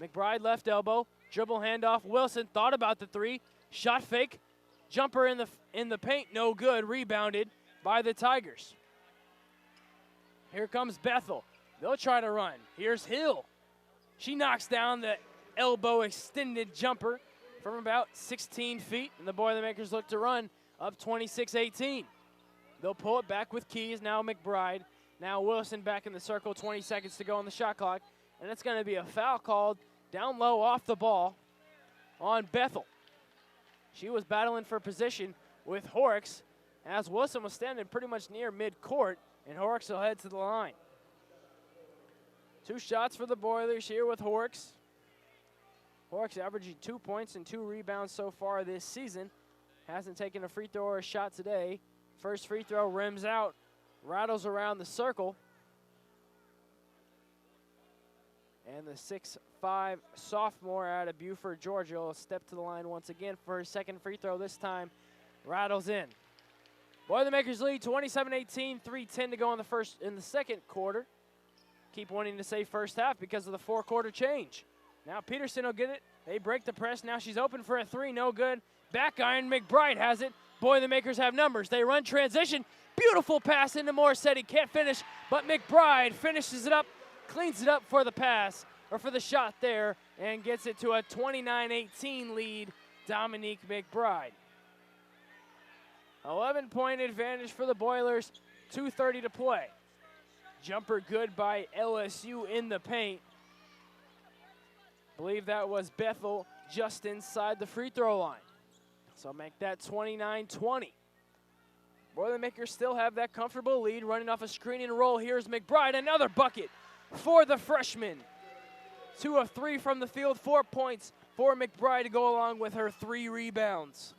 McBride left elbow. Dribble handoff. Wilson thought about the 3. Shot fake. Jumper in the paint. No good. Rebounded by the Tigers. Here comes Bethel. They'll try to run. Here's Hill. She knocks down the elbow extended jumper from about 16 feet, and the Boilermakers look to run up 26-18. They'll pull it back with Keys. Now McBride Now Wilson back in the circle, 20 seconds to go on the shot clock. And it's going to be a foul called down low off the ball on Bethel. She was battling for position with Horrocks as Wilson was standing pretty much near midcourt, and Horrocks will head to the line. 2 shots for the Boilers here with Horrocks. Horrocks averaging 2 points and 2 rebounds so far this season. Hasn't taken a free throw or a shot today. First free throw rims out, rattles around the circle. And the 6'5" sophomore out of Buford, Georgia, will step to the line once again for her second free throw. This time, rattles in. Boilermakers lead 27-18, 3:10 to go in the second quarter. Keep wanting to say first half because of the 4-quarter change. Now Peterson will get it. They break the press. Now she's open for a 3, no good. Back iron, McBride has it. Boilermakers have numbers. They run transition. Beautiful pass into Morsetti. Can't finish, but McBride finishes it up, cleans it up for the pass, or for the shot there, and gets it to a 29-18 lead, Dominique McBride. 11-point advantage for the Boilers, 2:30 to play. Jumper good by LSU in the paint. Believe that was Bethel just inside the free throw line. So make that 29-20. Boilermakers still have that comfortable lead, running off a screen and roll. Here's McBride, another bucket for the freshman. 2 of 3 from the field, 4 points for McBride to go along with her 3 rebounds.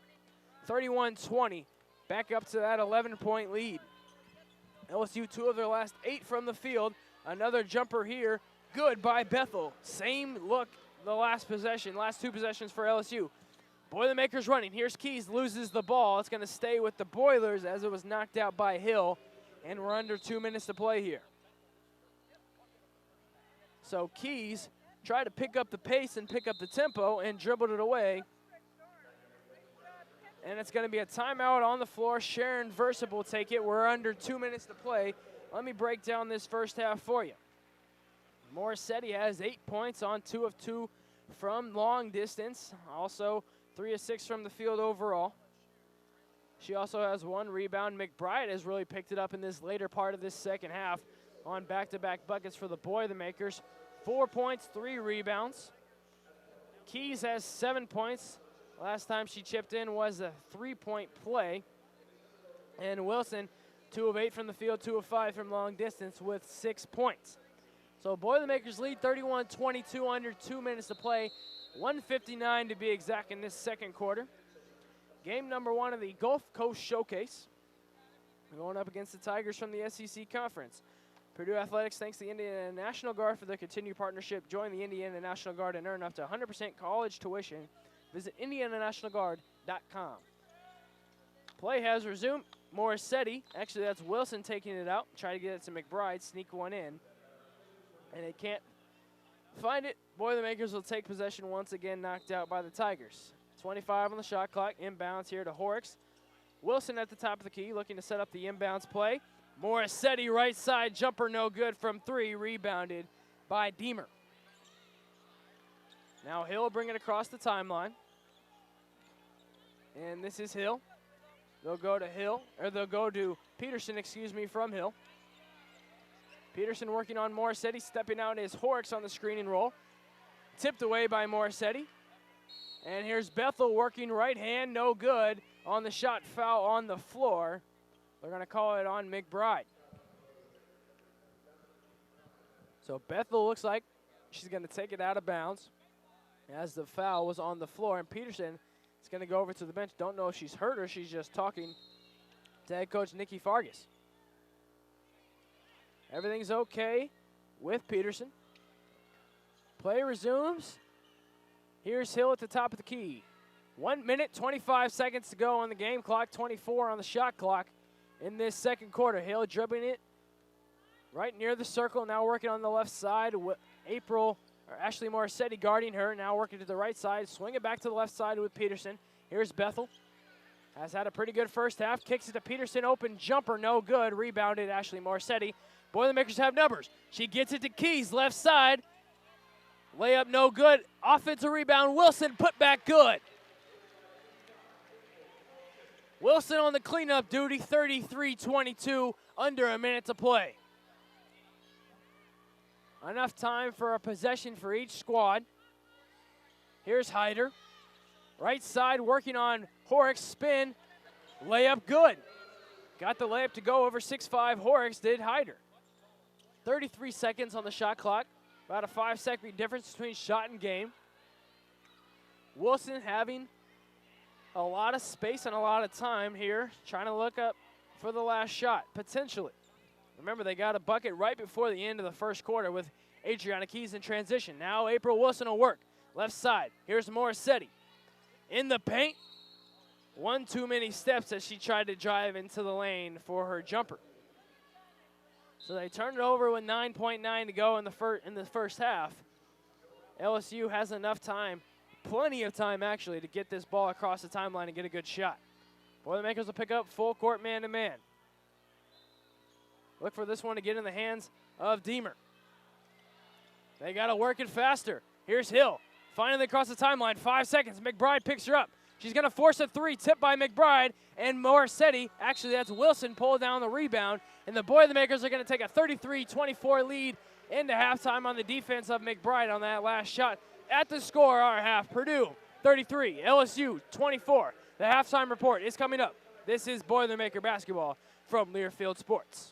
31-20, back up to that 11-point lead. LSU 2 of their last 8 from the field. Another jumper here, good by Bethel. Same look the last 2 possessions for LSU. Boilermakers running. Here's Keys, loses the ball. It's going to stay with the Boilers as it was knocked out by Hill, and we're under 2 minutes to play here. So Keys tried to pick up the pace and pick up the tempo and dribbled it away. And it's going to be a timeout on the floor. Sharon Versa will take it. We're under 2 minutes to play. Let me break down this first half for you. Morsetti has 8 points on 2 of 2 from long distance. Also 3 of 6 from the field overall. She also has 1 rebound. McBride has really picked it up in this later part of this second half on back-to-back buckets for the Boilermakers. 4 points, 3 rebounds. Keys has 7 points. Last time she chipped in was a 3-point play. And Wilson, 2 of 8 from the field, 2 of 5 from long distance with 6 points. So Boilermakers lead 31-22, under 2 minutes to play. 1:59 to be exact in this second quarter. Game number 1 of the Gulf Coast Showcase. We're going up against the Tigers from the SEC Conference. Purdue Athletics thanks the Indiana National Guard for their continued partnership. Join the Indiana National Guard and earn up to 100% college tuition. Visit indiananationalguard.com. Play has resumed. Morsetti, actually that's Wilson taking it out. Try to get it to McBride, sneak one in. And they can't find it. Boilermakers will take possession once again, knocked out by the Tigers. 25 on the shot clock. Inbounds here to Horrocks. Wilson at the top of the key, looking to set up the inbounds play. Morsetti right side jumper, no good from 3, rebounded by Deemer. Now Hill bring it across the timeline. And this is Hill. They'll go to Peterson, from Hill. Peterson working on Morsetti, stepping out is Horrocks on the screen and roll. Tipped away by Morsetti. And here's Bethel working right hand, no good on the shot foul on the floor. They're going to call it on McBride. So Bethel looks like she's going to take it out of bounds as the foul was on the floor. And Peterson is going to go over to the bench. Don't know if she's hurt or she's just talking to head coach Nikki Fargas. Everything's okay with Peterson. Play resumes. Here's Hill at the top of the key. 1 minute, 25 seconds to go on the game clock, 24 on the shot clock in this second quarter. Hill dribbling it right near the circle, now working on the left side. Ashley Morsetti guarding her, now working to the right side. Swing it back to the left side with Peterson. Here's Bethel. Has had a pretty good first half. Kicks it to Peterson, open jumper, no good. Rebounded Ashley Morsetti. Boilermakers have numbers. She gets it to Keys, left side. Layup no good. Offensive rebound, Wilson, put back good. Wilson on the cleanup duty, 33-22, under a minute to play. Enough time for a possession for each squad. Here's Hyder. Right side working on Horrocks, spin. Layup good. Got the layup to go over 6'5". Horrocks did Hyder. 33 seconds on the shot clock. About a 5-second difference between shot and game. Wilson having a lot of space and a lot of time here, trying to look up for the last shot, potentially. Remember, they got a bucket right before the end of the first quarter with Adriana Keys in transition. Now April Wilson will work. Left side, here's Morissetti. In the paint, one too many steps as she tried to drive into the lane for her jumper. So they turn it over with 9.9 to go in the first half. LSU has enough time, plenty of time actually, to get this ball across the timeline and get a good shot. Boilermakers will pick up full court man-to-man. Look for this one to get in the hands of Deemer. They got to work it faster. Here's Hill. Finally across the timeline, 5 seconds. McBride picks her up. She's going to force a three, tipped by McBride, and Morissetti, actually that's Wilson, pulled down the rebound, and the Boilermakers are going to take a 33-24 lead into halftime on the defense of McBride on that last shot. At the score, our half, Purdue 33, LSU 24. The halftime report is coming up. This is Boilermaker basketball from Learfield Sports.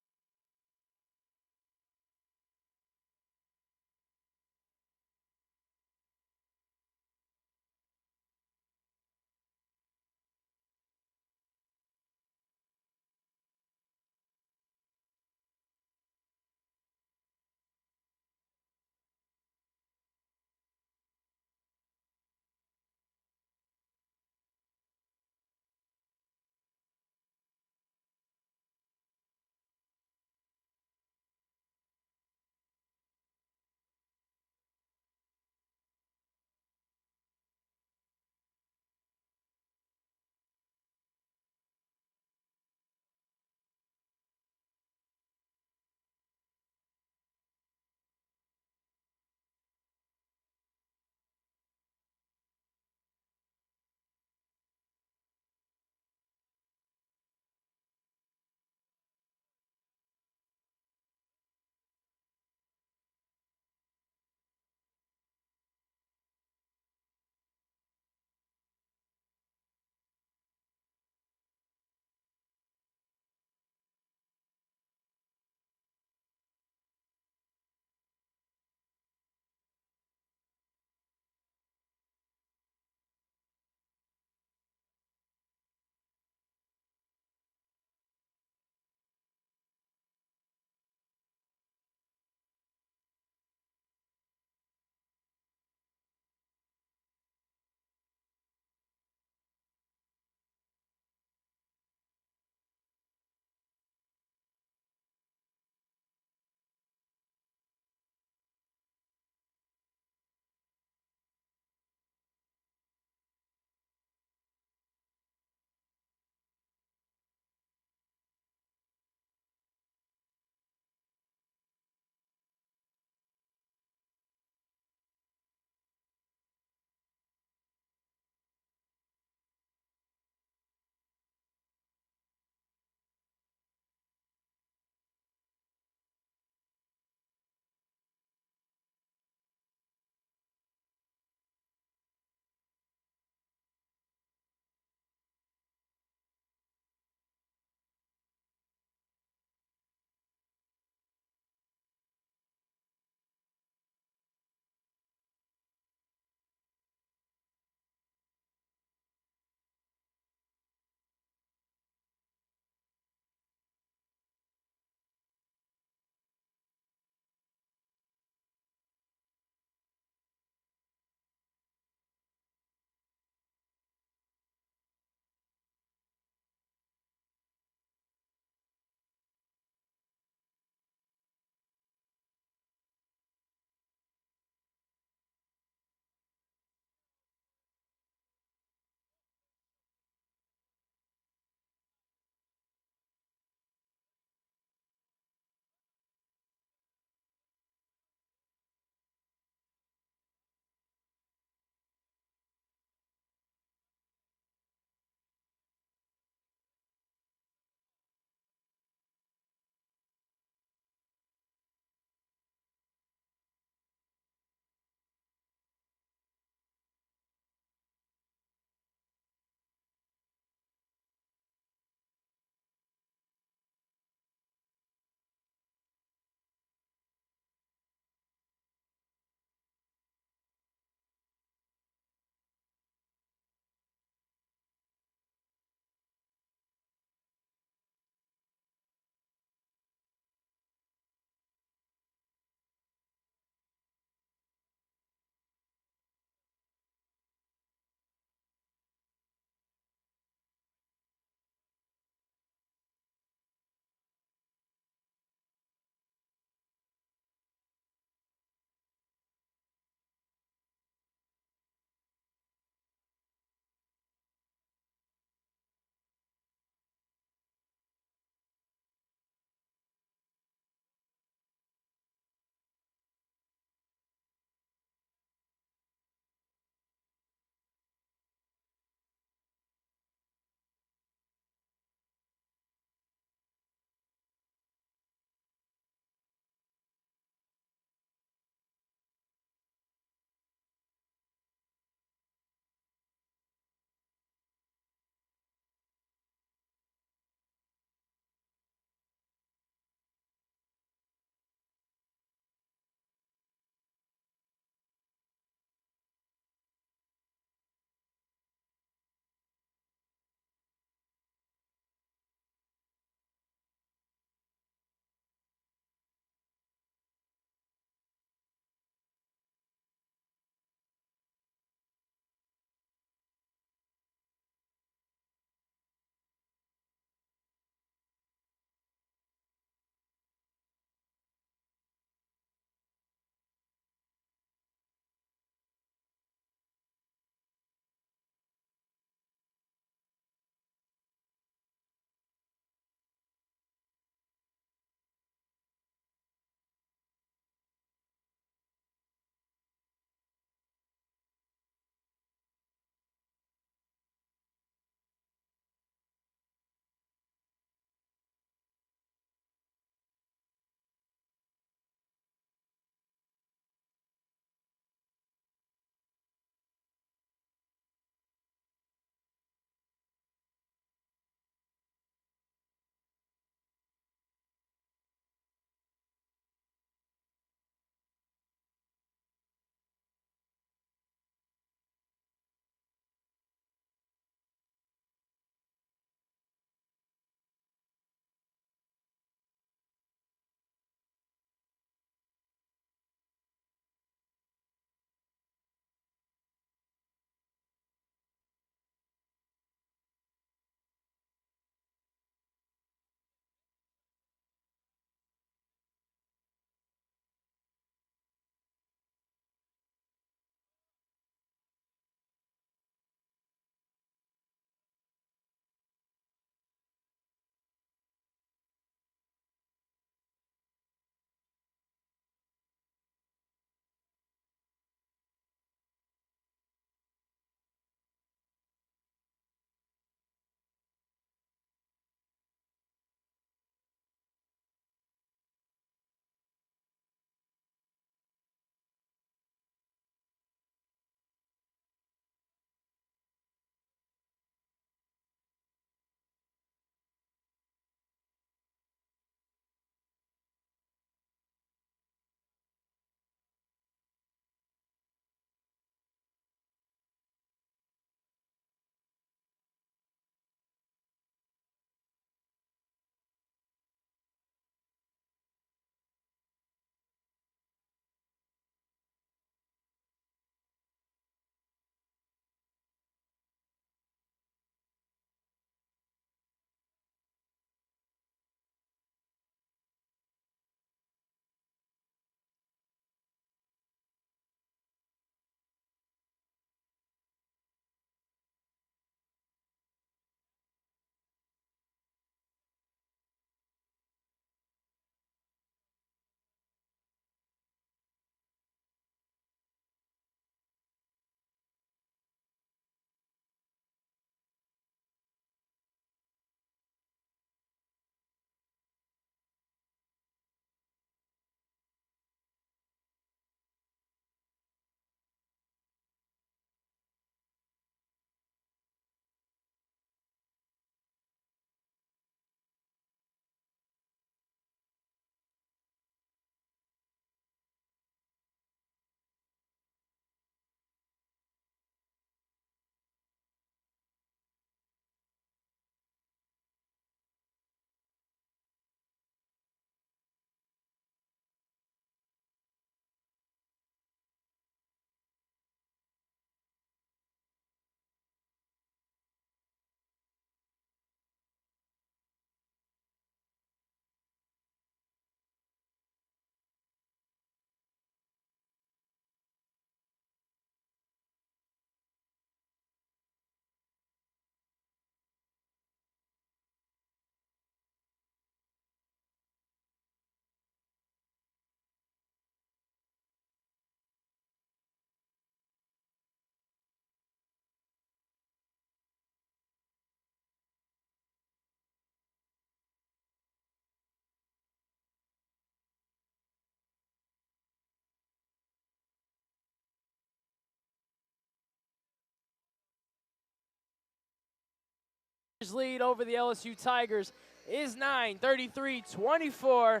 Lead over the LSU Tigers is 9, 33-24,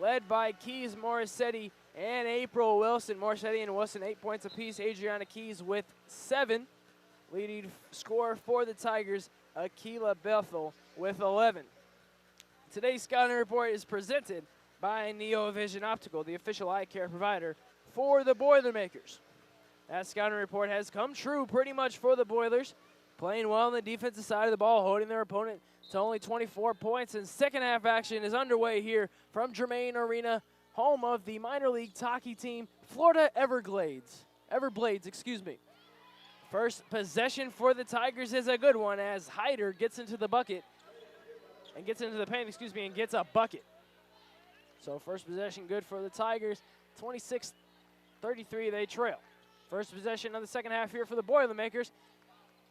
led by Keys, Morissetti, and April Wilson. Morissetti and Wilson 8 points apiece. Adriana Keys with 7. Leading scorer for the Tigers, Akila Bethel with 11. Today's scouting report is presented by Neovision Optical, the official eye care provider for the Boilermakers. That scouting report has come true pretty much for the Boilers. Playing well on the defensive side of the ball, holding their opponent to only 24 points. And second half action is underway here from Germain Arena, home of the minor league hockey team, Florida Everblades. First possession for the Tigers is a good one as Hyder gets into the bucket and gets into the paint, and gets a bucket. So first possession good for the Tigers. 26-33 they trail. First possession of the second half here for the Boilermakers.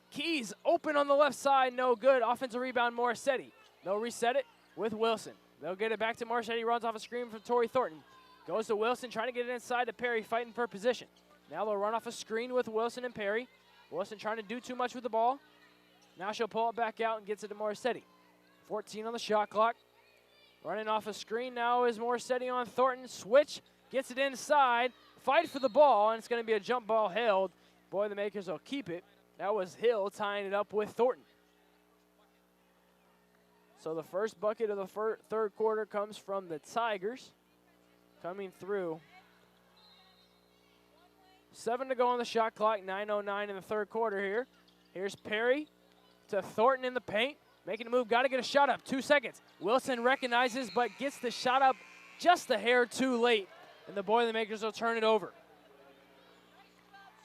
Keys open on the left side, no good. Offensive rebound, Morissetti. They'll reset it with Wilson. They'll get it back to Morissetti, runs off a screen from Torrey Thornton. Goes to Wilson, trying to get it inside to Perry, fighting for position. Now they'll run off a screen with Wilson and Perry. Wilson trying to do too much with the ball. Now she'll pull it back out and gets it to Morissetti. 14 on the shot clock. Running off a screen now is Morissetti on Thornton. Switch, gets it inside. Fight for the ball, and it's going to be a jump ball held. Boilermakers will keep it. That was Hill tying it up with Thornton. So the first bucket of the third quarter comes from the Tigers. Coming through. 7 to go on the shot clock, 9:09 in the third quarter here. Here's Perry to Thornton in the paint. Making a move, got to get a shot up, 2 seconds. Wilson recognizes but gets the shot up just a hair too late. And the Boilermakers will turn it over.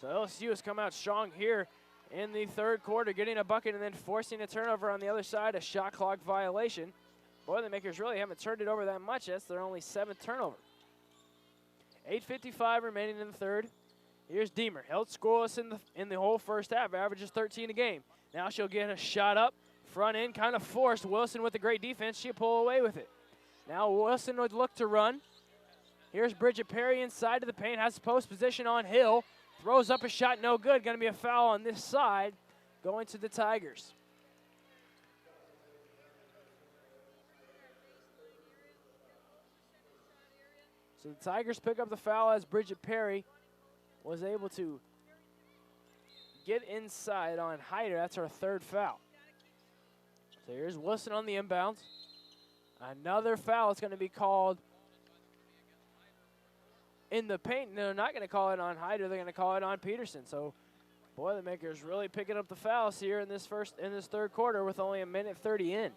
So LSU has come out strong here in the third quarter, getting a bucket and then forcing a turnover on the other side, a shot clock violation. Boilermakers really haven't turned it over that much. That's their only 7th turnover. 8:55 remaining in the third. Here's Deemer, held scoreless in the whole first half, averages 13 a game. Now she'll get a shot up, front end, kind of forced. Wilson with the great defense, she'll pull away with it. Now Wilson would look to run. Here's Bridget Perry inside of the paint, has post position on Hill. Throws up a shot, no good. Going to be a foul on this side, going to the Tigers. So the Tigers pick up the foul as Bridget Perry was able to get inside on Hyder. That's her 3rd foul. So here's Wilson on the inbounds. Another foul is going to be called in the paint. They're not going to call it on Hyder. They're going to call it on Peterson. So Boilermakers really picking up the fouls here in this third quarter with only 1:30 in.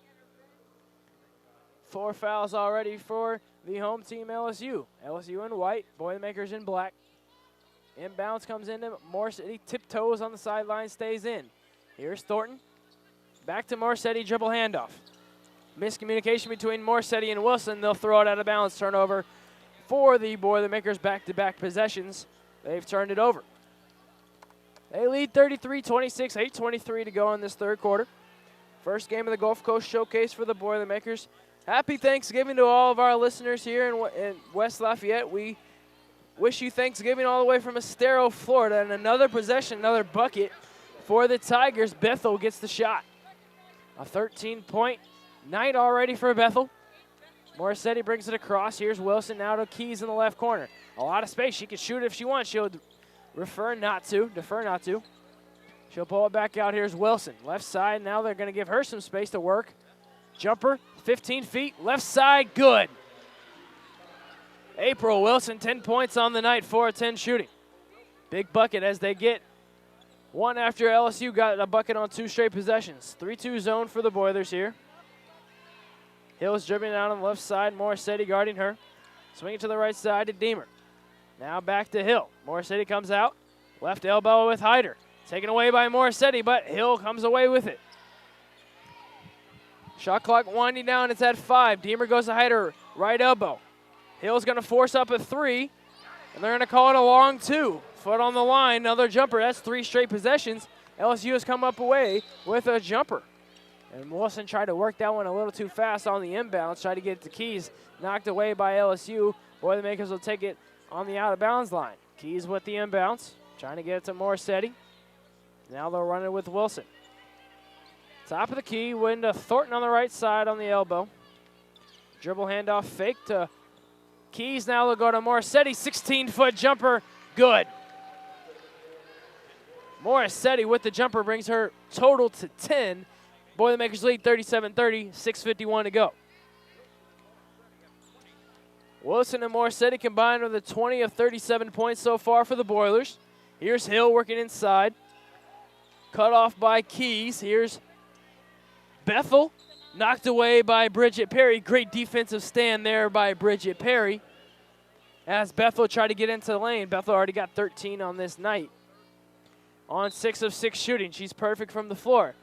4 fouls already for the home team LSU. LSU in white, Boilermakers in black. Inbounds comes into Morissetti, tiptoes on the sideline, stays in. Here's Thornton. Back to Morissetti, dribble handoff. Miscommunication between Morissetti and Wilson. They'll throw it out of bounds, turnover for the Boilermakers. Back-to-back possessions. They've turned it over. They lead 33-26, 8:23 to go in this third quarter. First game of the Gulf Coast Showcase for the Boilermakers. Happy Thanksgiving to all of our listeners here in West Lafayette. We wish you Thanksgiving all the way from Estero, Florida. And another possession, another bucket for the Tigers. Bethel gets the shot. A 13-point night already for Bethel. Morissetti brings it across. Here's Wilson now to Keys in the left corner. A lot of space. She can shoot if she wants. She'll defer not to. She'll pull it back out. Here's Wilson. Left side. Now they're going to give her some space to work. Jumper, 15 feet. Left side, good. April Wilson, 10 points on the night, 4 of 10 shooting. Big bucket as they get one after LSU got a bucket on 2 straight possessions. 3-2 zone for the Boilers here. Hill's dribbling out on the left side. Morissetti guarding her. Swinging to the right side to Deemer. Now back to Hill. Morissetti comes out. Left elbow with Hyder. Taken away by Morissetti, but Hill comes away with it. Shot clock winding down. It's at 5. Deemer goes to Hyder. Right elbow. Hill's going to force up a 3, and they're going to call it a long 2. Foot on the line. Another jumper. That's 3 straight possessions. LSU has come up away with a jumper. And Wilson tried to work that one a little too fast on the inbounds. Tried to get it to Keys. Knocked away by LSU. Boilermakers will take it on the out-of-bounds line. Keys with the inbounds. Trying to get it to Morissetti. Now they'll run it with Wilson. Top of the key, win to Thornton on the right side on the elbow. Dribble handoff fake to Keys. Now they'll go to Morissetti. 16-foot jumper, good. Morissetti with the jumper brings her total to 10. Boilermakers lead 37-30, 6:51 to go. Wilson and Morissetti combined with a 20 of 37 points so far for the Boilers. Here's Hill working inside. Cut off by Keys. Here's Bethel. Knocked away by Bridget Perry. Great defensive stand there by Bridget Perry. As Bethel tried to get into the lane. Bethel already got 13 on this night. On 6 of 6 shooting. She's perfect from the floor.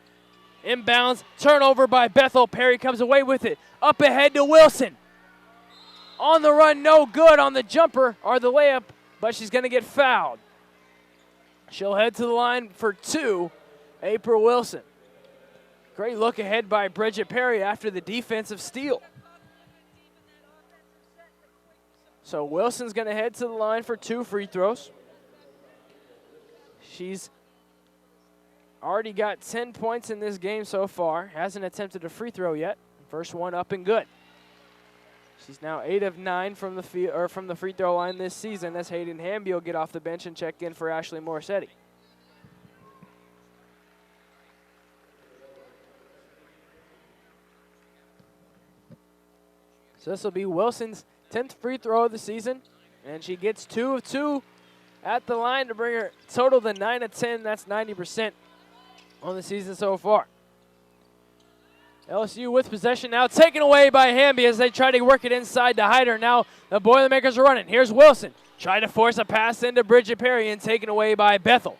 Inbounds. Turnover by Bethel. Perry comes away with it. Up ahead to Wilson. On the run, no good on the jumper or the layup, but she's going to get fouled. She'll head to the line for 2, April Wilson. Great look ahead by Bridget Perry after the defensive steal. So Wilson's going to head to the line for 2 free throws. She's already got 10 points in this game so far. Hasn't attempted a free throw yet. First one up and good. She's now 8 of 9 from the free throw line this season as Hayden Hamby will get off the bench and check in for Ashley Morissetti. So this will be Wilson's 10th free throw of the season, and she gets 2 of 2 at the line to bring her total to 9 of 10. That's 90% on the season so far. LSU with possession now, taken away by Hamby as they try to work it inside to Hyder. Now the Boilermakers are running. Here's Wilson. Trying to force a pass into Bridget Perry and taken away by Bethel.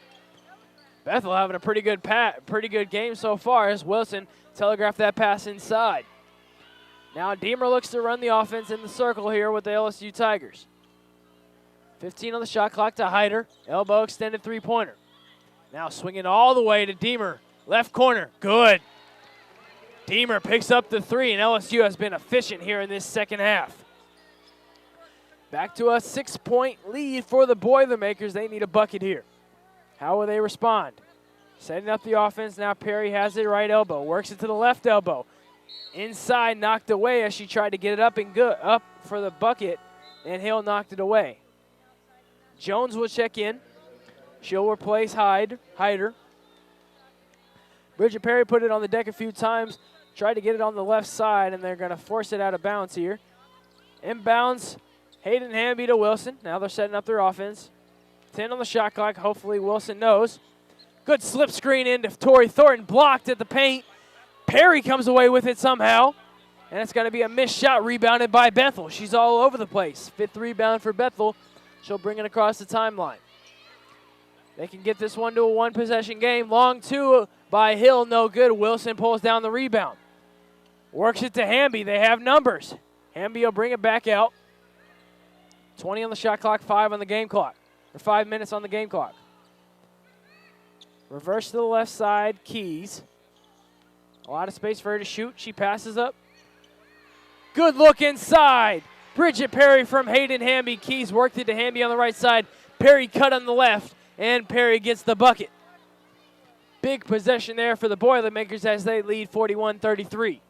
Bethel having a pretty good game so far as Wilson telegraphed that pass inside. Now Deemer looks to run the offense in the circle here with the LSU Tigers. 15 on the shot clock to Hyder. Elbow extended three-pointer. Now swinging all the way to Deemer. Left corner, good. Deemer picks up the 3, and LSU has been efficient here in this second half. Back to a 6-point lead for the Boilermakers. They need a bucket here. How will they respond? Setting up the offense. Now Perry has it right elbow. Works it to the left elbow. Inside, knocked away as she tried to get it up and good up for the bucket, and Hill knocked it away. Jones will check in. She'll replace Hyder. Bridget Perry put it on the deck a few times. Tried to get it on the left side, and they're going to force it out of bounds here. Inbounds, Hayden Hamby to Wilson. Now they're setting up their offense. 10 on the shot clock. Hopefully Wilson knows. Good slip screen into Tori Thornton. Blocked at the paint. Perry comes away with it somehow. And it's going to be a missed shot rebounded by Bethel. She's all over the place. 5th rebound for Bethel. She'll bring it across the timeline. They can get this one to a one-possession game. Long 2 by Hill, no good. Wilson pulls down the rebound. Works it to Hamby. They have numbers. Hamby will bring it back out. 20 on the shot clock, 5 on the game clock. Or 5 minutes on the game clock. Reverse to the left side, Keys. A lot of space for her to shoot. She passes up. Good look inside. Bridget Perry from Hayden Hamby. Keys worked it to Hamby on the right side. Perry cut on the left, and Perry gets the bucket. Big possession there for the Boilermakers as they lead 41-33.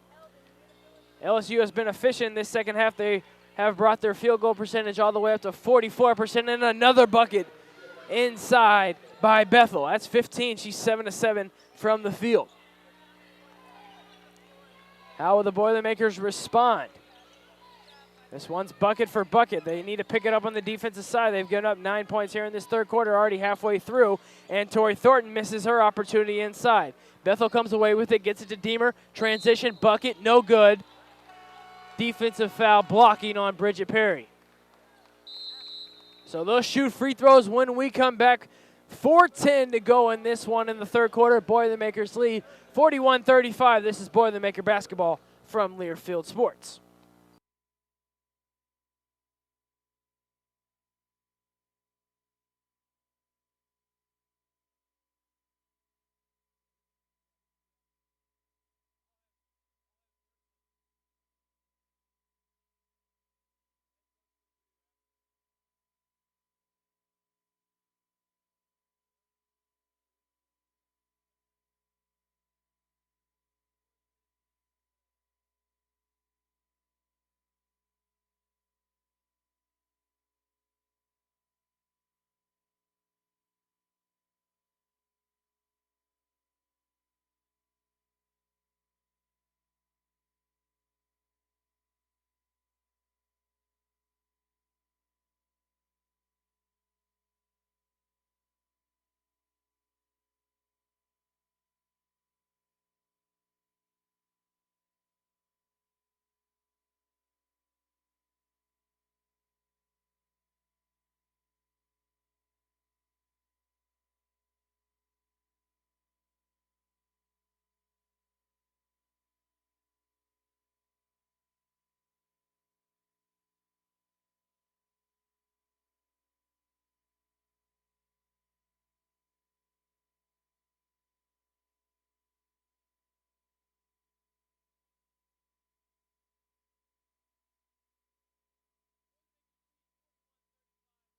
LSU has been efficient in this second half. They have brought their field goal percentage all the way up to 44%, and another bucket inside by Bethel. That's 15. She's 7 of 7 from the field. How will the Boilermakers respond? This one's bucket for bucket. They need to pick it up on the defensive side. They've given up 9 points here in this third quarter, already halfway through, and Tori Thornton misses her opportunity inside. Bethel comes away with it, gets it to Deemer. Transition, bucket, no good. Defensive foul blocking on Bridget Perry. So they'll shoot free throws when we come back. 4:10 to go in this one in the third quarter. Boilermakers lead 41-35. This is Boilermaker basketball from Learfield Sports.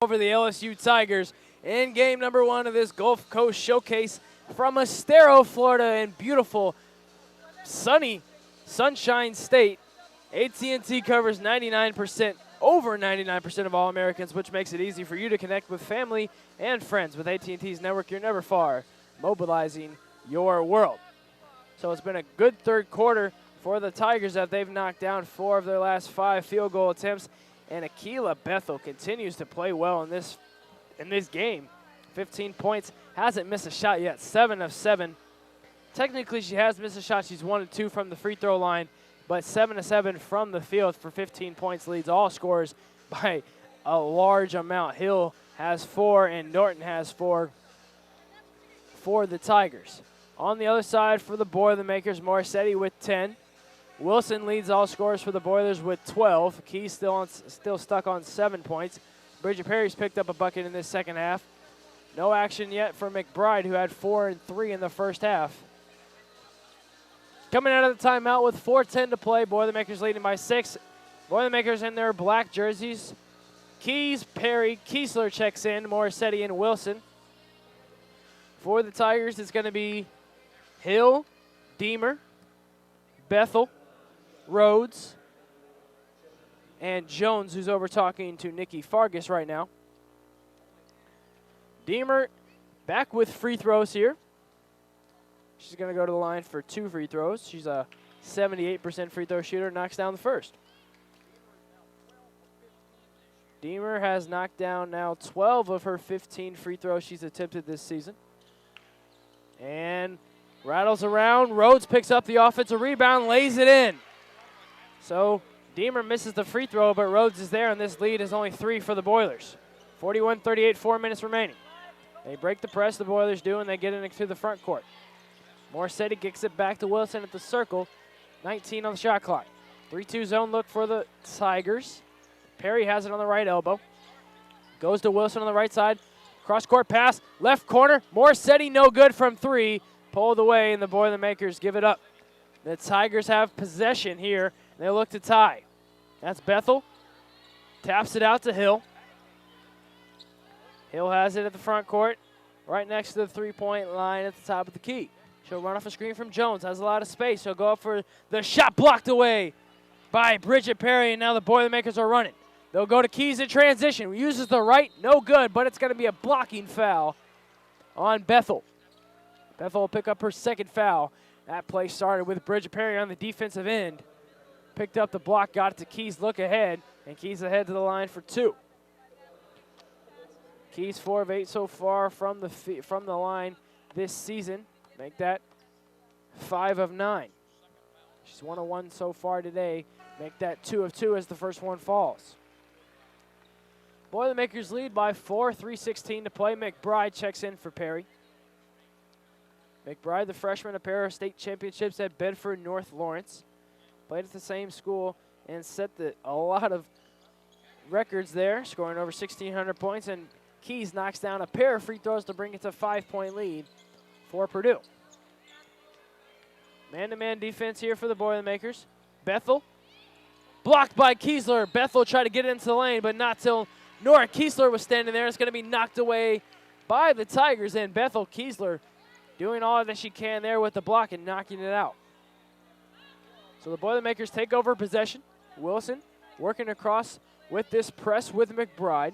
over the LSU Tigers in game number 1 of this Gulf Coast Showcase from Estero, Florida, in beautiful, sunny Sunshine State. AT&T covers 99%, over 99% of all Americans, which makes it easy for you to connect with family and friends. With AT&T's network, you're never far, mobilizing your world. So it's been a good third quarter for the Tigers that they've knocked down 4 of their last 5 field goal attempts. And Akila Bethel continues to play well in this game. 15 points, hasn't missed a shot yet, 7 of 7. Technically, she has missed a shot. She's 1 of 2 from the free throw line, but 7 of 7 from the field for 15 points, leads all scorers by a large amount. Hill has 4 and Norton has 4 for the Tigers. On the other side for the Boilermakers, Morsetti with 10. Wilson leads all scorers for the Boilers with 12. Key's still stuck on 7 points. Bridget Perry's picked up a bucket in this second half. No action yet for McBride, who had 4 and 3 in the first half. Coming out of the timeout with 4:10 to play, Boilermakers leading by 6. Boilermakers in their black jerseys. Keys, Perry, Kiesler checks in, Morsetti, and Wilson. For the Tigers, it's going to be Hill, Deemer, Bethel, Rhodes, and Jones, who's over talking to Nikki Fargus right now. Deemer back with free throws here. She's going to go to the line for 2 free throws. She's a 78% free throw shooter, knocks down the first. Deemer has knocked down now 12 of her 15 free throws she's attempted this season. And rattles around. Rhodes picks up the offensive rebound, lays it in. So Deemer misses the free throw, but Rhodes is there, and this lead is only 3 for the Boilers. 41-38, 4 minutes remaining. They break the press, the Boilers do, and they get into the front court. Morsetti kicks it back to Wilson at the circle. 19 on the shot clock. 3-2 zone look for the Tigers. Perry has it on the right elbow. Goes to Wilson on the right side. Cross-court pass, left corner. Morsetti no good from 3. Pulled away, and the Boilermakers give it up. The Tigers have possession here. They look to tie. That's Bethel. Taps it out to Hill. Hill has it at the front court, right next to the three-point line at the top of the key. She'll run off a screen from Jones. Has a lot of space. She'll go up for the shot, blocked away by Bridget Perry, and now the Boilermakers are running. They'll go to Keys in transition. Uses the right, no good, but it's going to be a blocking foul on Bethel. Bethel will pick up her second foul. That play started with Bridget Perry on the defensive end. Picked up the block, got it to Keys, look ahead, and Keys ahead to the line for 2. Keys 4 of 8 so far from the line this season. Make that 5 of 9. She's 1 of 1 so far today. Make that 2 of 2 as the first one falls. Boilermakers lead by 4, 3:16 to play. McBride checks in for Perry. McBride, the freshman, a pair of state championships at Bedford North Lawrence. Played at the same school and set a lot of records there, scoring over 1,600 points. And Keys knocks down a pair of free throws to bring it to a 5-point lead for Purdue. Man-to-man defense here for the Boilermakers. Bethel, blocked by Kiesler. Bethel tried to get it into the lane, but not till Nora Kiesler was standing there. It's going to be knocked away by the Tigers. And Bethel Kiesler doing all that she can there with the block and knocking it out. So the Boilermakers take over possession. Wilson working across with this press with McBride.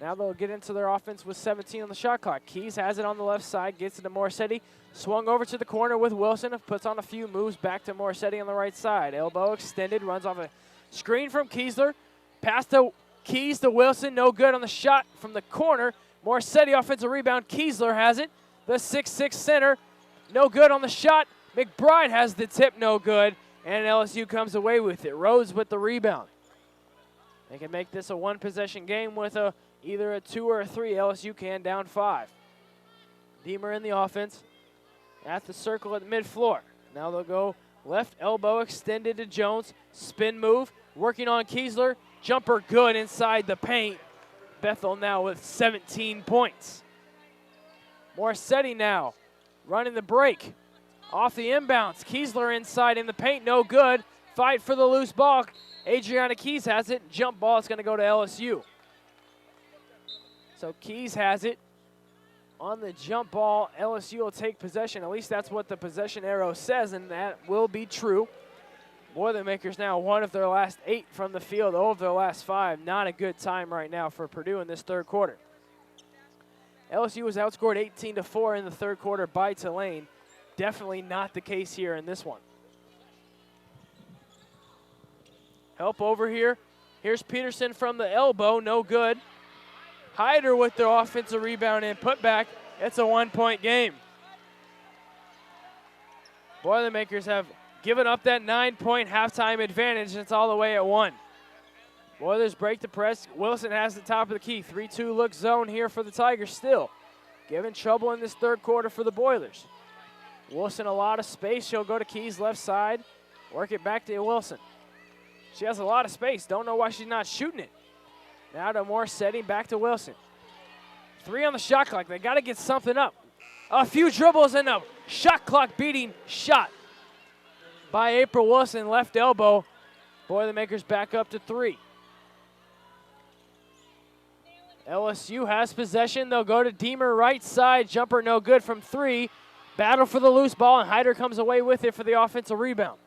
Now they'll get into their offense with 17 on the shot clock. Keys has it on the left side, gets it to Morsetti. Swung over to the corner with Wilson, puts on a few moves back to Morsetti on the right side. Elbow extended, runs off a screen from Kiesler. Pass to Keys to Wilson, no good on the shot from the corner. Morsetti offensive rebound, Kiesler has it. The 6'6 center, no good on the shot. McBride has the tip, no good, and LSU comes away with it. Rhodes with the rebound. They can make this a 1-possession game with either a 2 or a 3. LSU can down 5. Deemer in the offense at the circle at the mid-floor. Now they'll go left elbow extended to Jones. Spin move, working on Kiesler. Jumper good inside the paint. Bethel now with 17 points. Morsetti now running the break. Off the inbounds. Kiesler inside in the paint, no good. Fight for the loose ball. Adriana Keys has it. Jump ball is going to go to LSU. So Keys has it. On the jump ball, LSU will take possession. At least that's what the possession arrow says, and that will be true. Boilermakers now 1 of their last 8 from the field, 0 of their last 5. Not a good time right now for Purdue in this third quarter. LSU was outscored 18-4 in the third quarter by Tulane. Definitely not the case here in this one. Help over here. Here's Peterson from the elbow, no good. Hyder with the offensive rebound and putback. It's a 1-point game. Boilermakers have given up that 9-point halftime advantage, and it's all the way at 1. Boilers break the press. Wilson has the top of the key. 3-2 look zone here for the Tigers still. Giving trouble in this third quarter for the Boilers. Wilson a lot of space. She'll go to Keys left side. Work it back to Wilson. She has a lot of space. Don't know why she's not shooting it. Now to Moore setting back to Wilson. 3 on the shot clock. They got to get something up. A few dribbles and a shot clock beating shot by April Wilson, left elbow. Boilermakers back up to 3. LSU has possession. They'll go to Deemer right side. Jumper no good from 3. Battle for the loose ball, and Hyder comes away with it for the offensive rebound.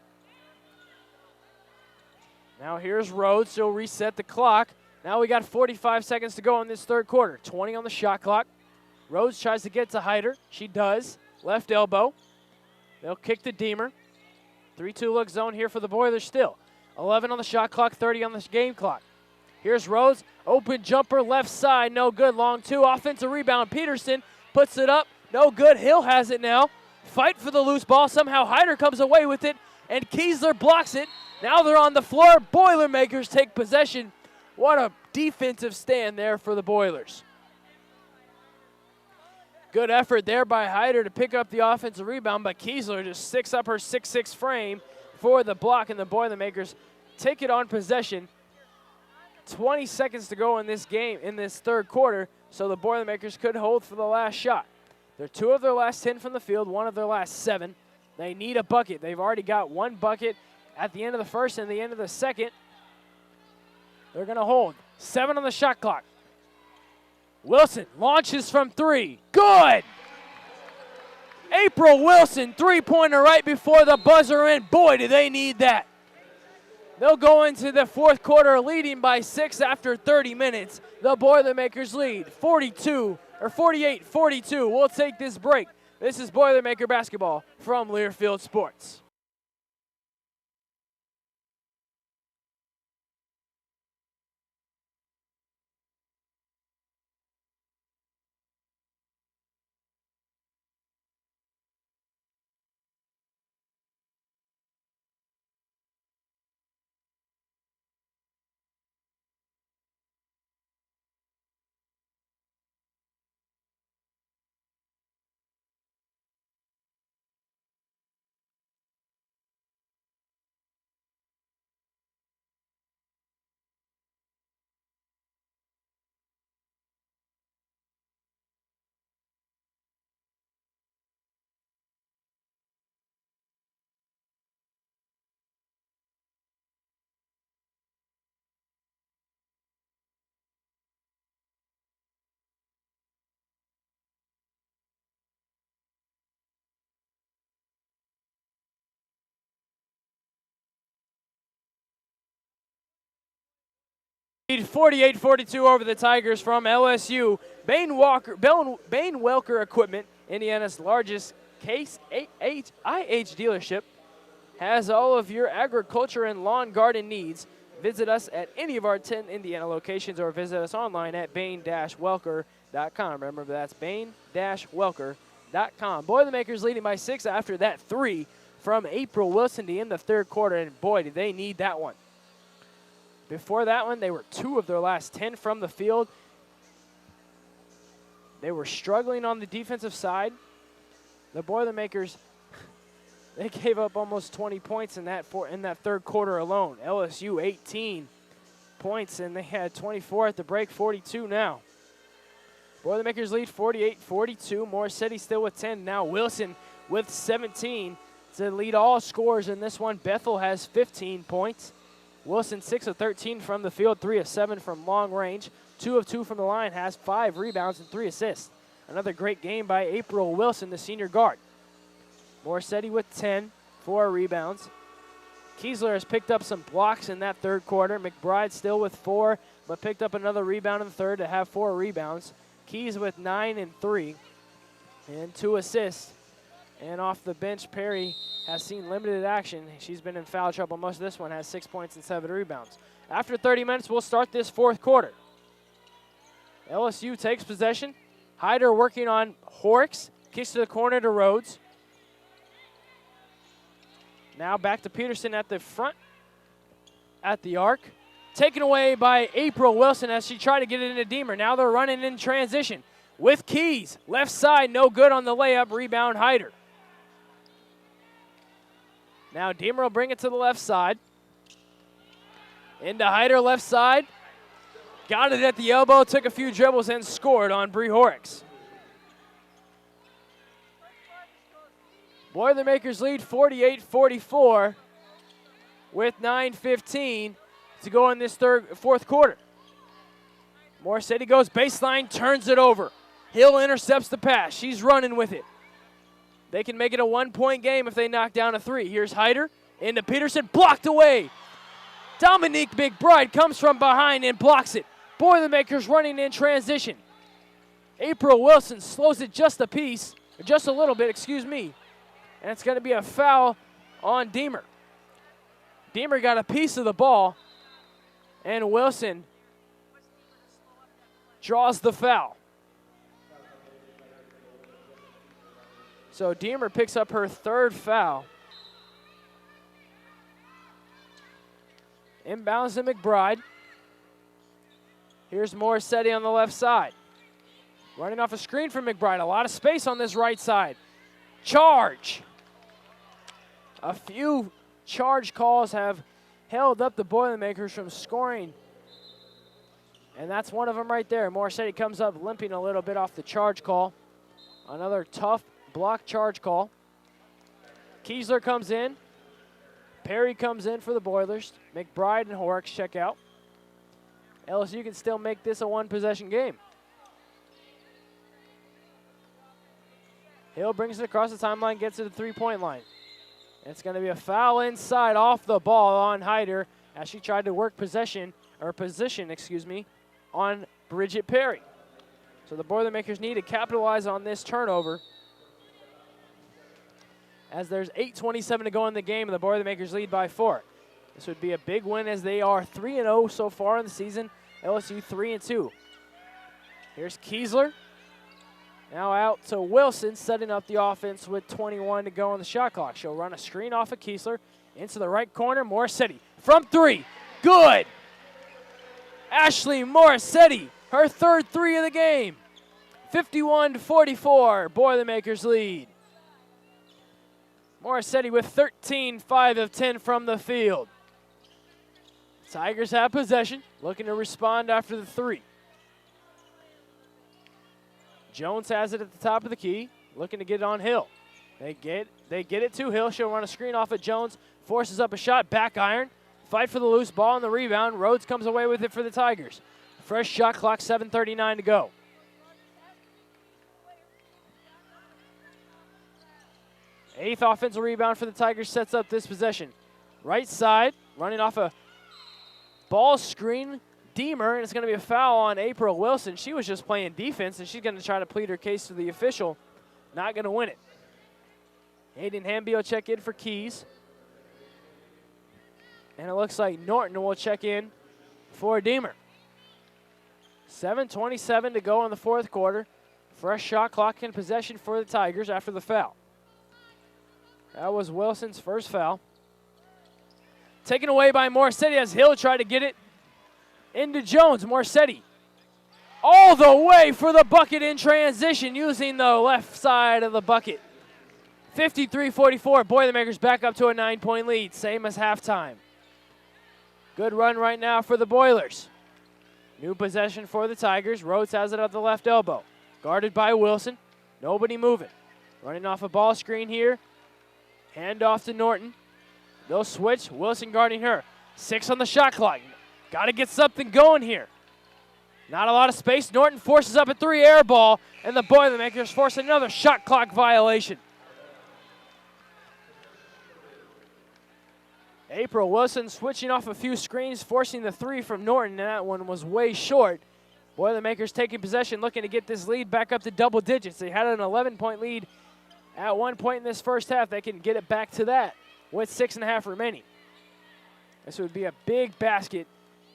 Now here's Rhodes. She'll reset the clock. Now we got 45 seconds to go in this third quarter. 20 on the shot clock. Rhodes tries to get to Hyder. She does. Left elbow. They'll kick to Deemer. 3-2 look zone here for the Boilers still. 11 on the shot clock, 30 on the game clock. Here's Rhodes. Open jumper left side. No good. Long 2. Offensive rebound. Peterson puts it up. No good. Hill has it now. Fight for the loose ball. Somehow Hyder comes away with it, and Kiesler blocks it. Now they're on the floor. Boilermakers take possession. What a defensive stand there for the Boilers. Good effort there by Hyder to pick up the offensive rebound, but Kiesler just sticks up her 6'6" frame for the block, and the Boilermakers take it on possession. 20 seconds to go in this game, in this third quarter, so the Boilermakers could hold for the last shot. They're 2 of their last 10 from the field, 1 of their last 7. They need a bucket. They've already got 1 bucket at the end of the first and the end of the second. They're going to hold. 7 on the shot clock. Wilson launches from 3. Good! April Wilson, 3-pointer right before the buzzer, and boy, do they need that. They'll go into the fourth quarter leading by 6 after 30 minutes. The Boilermakers lead 48-42. We'll take this break. This is Boilermaker basketball from Learfield Sports. Lead 48-42 over the Tigers from LSU. Bain Welker Equipment, Indiana's largest Case IH dealership, has all of your agriculture and lawn garden needs. Visit us at any of our 10 Indiana locations or visit us online at bain-welker.com. Remember, that's bain-welker.com. Boilermakers leading by 6 after that 3 from April Wilson to end the third quarter, and boy, did they need that one. Before that one, they were 2 of their last 10 from the field. They were struggling on the defensive side. The Boilermakers, they gave up almost 20 points in that third quarter alone. LSU 18 points, and they had 24 at the break, 42 now. Boilermakers lead 48-42. Morrissetti still with 10. Now Wilson with 17 to lead all scorers in this one. Bethel has 15 points. Wilson 6 of 13 from the field, 3 of 7 from long range, 2 of 2 from the line, has 5 rebounds and 3 assists. Another great game by April Wilson, the senior guard. Morsetti with 10, 4 rebounds. Kiesler has picked up some blocks in that third quarter. McBride still with 4, but picked up another rebound in the third to have 4 rebounds. Keys with 9 and 3 and 2 assists. And off the bench, Perry has seen limited action. She's been in foul trouble most of this one, has 6 points and 7 rebounds. After 30 minutes, we'll start this fourth quarter. LSU takes possession. Hyder working on Horrocks. Kicks to the corner to Rhodes. Now back to Peterson at the front, at the arc. Taken away by April Wilson as she tried to get it into Deemer. Now they're running in transition with Keys. Left side, no good on the layup. Rebound, Hyder. Now Deemer will bring it to the left side. Into Hyder, left side. Got it at the elbow, took a few dribbles, and scored on Bree Horrocks. Boilermakers lead 48-44 with 9:15 to go in this fourth quarter. Morsetti goes baseline, turns it over. Hill intercepts the pass. She's running with it. They can make it a 1-point game if they knock down a 3. Here's Hyder into Peterson, blocked away. Dominique McBride comes from behind and blocks it. Boilermakers running in transition. April Wilson slows it just a little bit, excuse me. And it's going to be a foul on Deemer. Deemer got a piece of the ball, and Wilson draws the foul. So Deemer picks up her 3rd foul. Inbounds to McBride. Here's Morsetti on the left side. Running off a screen from McBride. A lot of space on this right side. Charge. A few charge calls have held up the Boilermakers from scoring. And that's one of them right there. Morsetti comes up limping a little bit off the charge call. Another tough block charge call. Kiesler comes in. Perry comes in for the Boilers. McBride and Horrocks check out. LSU can still make this a 1-possession game. Hill brings it across the timeline, gets to the 3-point line. It's going to be a foul inside off the ball on Hyder as she tried to work position, on Bridget Perry. So the Boilermakers need to capitalize on this turnover as there's 8:27 to go in the game and the Boilermakers lead by 4. This would be a big win as they are 3-0 so far in the season. LSU 3-2. Here's Kiesler. Now out to Wilson, setting up the offense with 21 to go on the shot clock. She'll run a screen off of Kiesler into the right corner. Morsetti from 3. Good. Ashley Morsetti, her 3rd 3 of the game. 51-44, Boilermakers lead. Morsetti with 13, 5 of 10 from the field. Tigers have possession, looking to respond after the 3. Jones has it at the top of the key, looking to get it on Hill. They get it to Hill. She'll run a screen off of Jones, forces up a shot, back iron, fight for the loose ball on the rebound. Rhodes comes away with it for the Tigers. Fresh shot clock, 7:39 to go. Eighth offensive rebound for the Tigers sets up this possession. Right side, running off a ball screen, Deemer, and it's going to be a foul on April Wilson. She was just playing defense, and she's going to try to plead her case to the official. Not going to win it. Hayden Hamby will check in for Keys. And it looks like Norton will check in for Deemer. 7:27 to go in the fourth quarter. Fresh shot clock in possession for the Tigers after the foul. That was Wilson's first foul. Taken away by Morsetti as Hill tried to get it into Jones. Morsetti all the way for the bucket in transition using the left side of the bucket. 53-44, Boilermakers back up to a 9-point lead, same as halftime. Good run right now for the Boilers. New possession for the Tigers. Rhodes has it at the left elbow. Guarded by Wilson. Nobody moving. Running off a ball screen here. Hand off to Norton. They'll switch. Wilson guarding her. 6 on the shot clock. Got to get something going here. Not a lot of space. Norton forces up a 3 air ball, and the Boilermakers force another shot clock violation. April Wilson switching off a few screens, forcing the 3 from Norton, and that one was way short. Boilermakers taking possession, looking to get this lead back up to double digits. They had an 11-point lead at one point in this first half. They can get it back to that with 6.5 remaining. This would be a big basket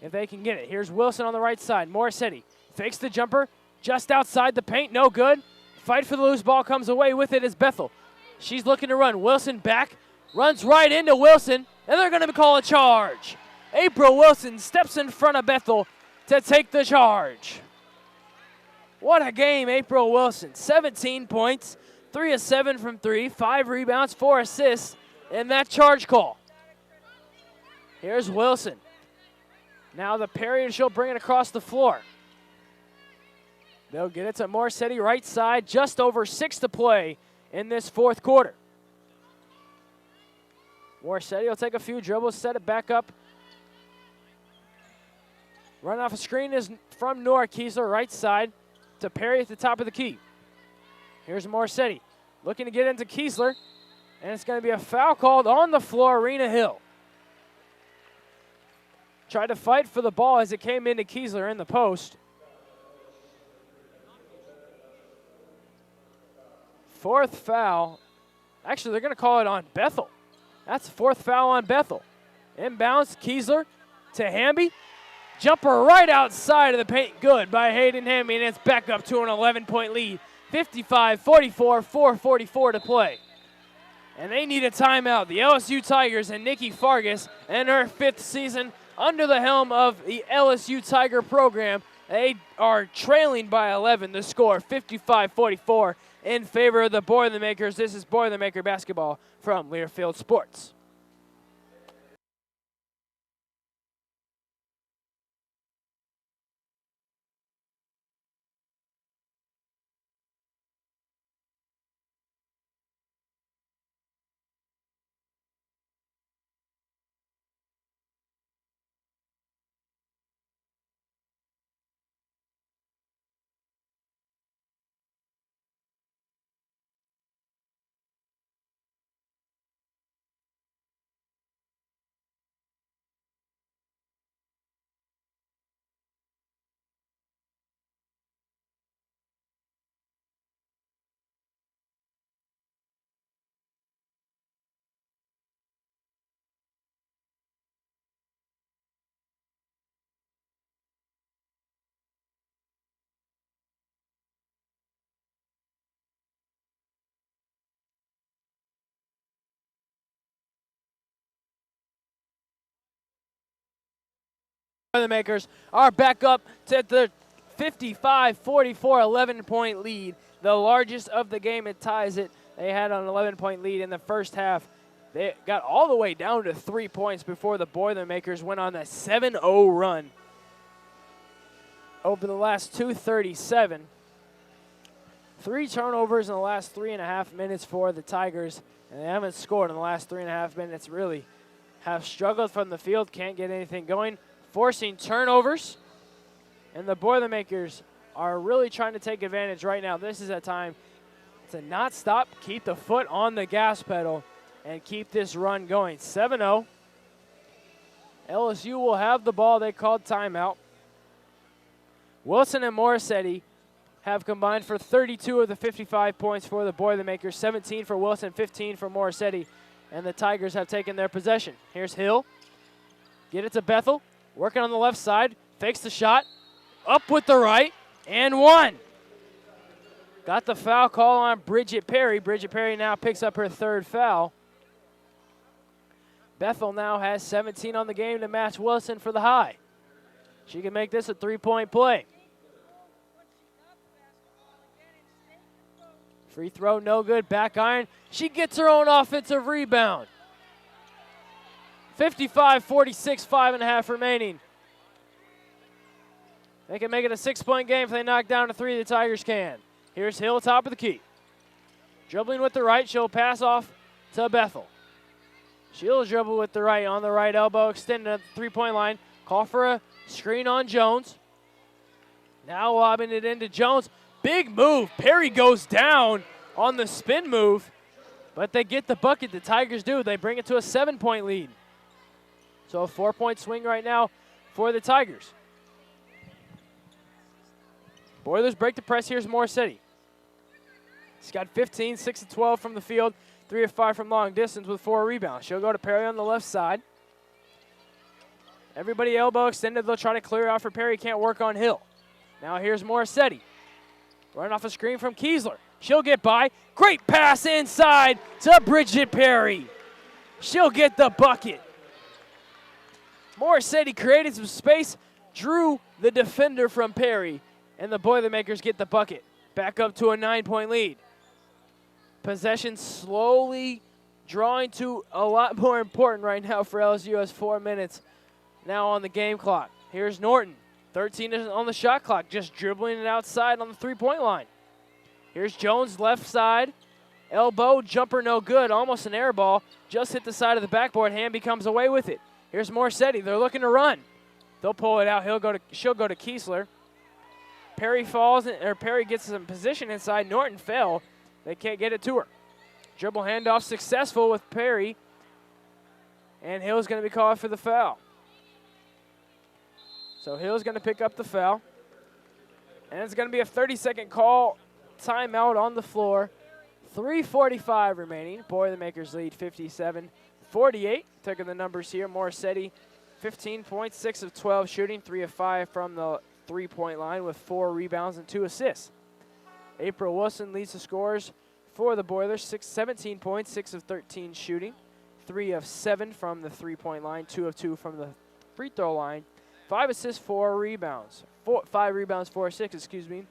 if they can get it. Here's Wilson on the right side. Morissetti fakes the jumper just outside the paint. No good. Fight for the loose ball comes away with it as Bethel. She's looking to run. Wilson back. Runs right into Wilson. And they're going to call a charge. April Wilson steps in front of Bethel to take the charge. What a game, April Wilson. 17 points, 3 of 7 from 3, 5 rebounds, 4 assists in that charge call. Here's Wilson. Now the parry, and she'll bring it across the floor. They'll get it to Morissetti, right side, just over 6 to play in this fourth quarter. Morissetti will take a few dribbles, set it back up. Run off a screen is from Nora Kiesler, right side, to Perry at the top of the key. Here's Morissetti, looking to get into Kiesler, and it's going to be a foul called on the floor, Rena Hill. Tried to fight for the ball as it came into Kiesler in the post. Fourth foul. Actually, they're going to call it on Bethel. That's the fourth foul on Bethel. Inbounds, Kiesler to Hamby. Jumper right outside of the paint. Good by Hayden Hamby, and it's back up to an 11-point lead. 55-44, 4:44 to play. And they need a timeout. The LSU Tigers and Nikki Fargas in her 5th season under the helm of the LSU Tiger program. They are trailing by 11. The score 55-44 in favor of the Boilermakers. This is Boilermaker basketball from Learfield Sports. Boilermakers are back up to the 55-44 11-point lead, the largest of the game. It ties it. They had an 11-point lead in the first half. They got all the way down to 3 points before the Boilermakers went on a 7-0 run over the last 2:37. 3 turnovers in the last 3.5 minutes for the Tigers, and they haven't scored in the last 3.5 minutes. Really have struggled from the field, can't get anything going, forcing turnovers, and the Boilermakers are really trying to take advantage right now. This is a time to not stop, keep the foot on the gas pedal, and keep this run going. 7-0. LSU will have the ball. They called timeout. Wilson and Morissetti have combined for 32 of the 55 points for the Boilermakers, 17 for Wilson, 15 for Morissetti, and the Tigers have taken their possession. Here's Hill. Get it to Bethel. Working on the left side, fakes the shot, up with the right, and one. Got the foul call on Bridget Perry. Bridget Perry now picks up her 3rd foul. Bethel now has 17 on the game to match Wilson for the high. She can make this a 3-point play. Free throw, no good, back iron. She gets her own offensive rebound. 55-46, 5.5 remaining. They can make it a 6-point game if they knock down a 3. The Tigers can. Here's Hill, top of the key. Dribbling with the right, she'll pass off to Bethel. She'll dribble with the right on the right elbow, extending at the three-point line. Call for a screen on Jones. Now lobbing it into Jones. Big move. Perry goes down on the spin move, but they get the bucket. The Tigers do. They bring it to a 7-point lead. So a 4-point swing right now for the Tigers. Boilers break the press. Here's Morsetti. He's got 15, 6 of 12 from the field, 3 of 5 from long distance with 4 rebounds. She'll go to Perry on the left side. Everybody elbow extended. They'll try to clear out for Perry. Can't work on Hill. Now here's Morsetti. Running off a screen from Kiesler. She'll get by. Great pass inside to Bridget Perry. She'll get the bucket. Morsetti created some space, drew the defender from Perry, and the Boilermakers get the bucket. Back up to a 9-point lead. Possession slowly drawing to a lot more important right now for LSU as 4 minutes now on the game clock. Here's Norton. 13 on the shot clock, just dribbling it outside on the three-point line. Here's Jones left side. Elbow, jumper no good, almost an air ball. Just hit the side of the backboard. Hamby comes away with it. Here's Morsetti. They're looking to run. They'll pull it out. She'll go to Kiesler. Perry falls, or Perry gets some position inside. Norton fell. They can't get it to her. Dribble handoff successful with Perry. And Hill's going to be called for the foul. So Hill's going to pick up the foul. And it's going to be a 30-second call timeout on the floor. 3:45 remaining. Boilermakers lead 57-48. Taking the numbers here. Morsetti, 15 points, 6 of 12 shooting, 3 of 5 from the three-point line with 4 rebounds and 2 assists. April Wilson leads the scores for the Boilers. 17 points, 6 of 13 shooting, 3 of 7 from the three-point line, 2 of 2 from the free throw line. 5 assists, 4 rebounds. 5 rebounds, 4 assists, excuse me.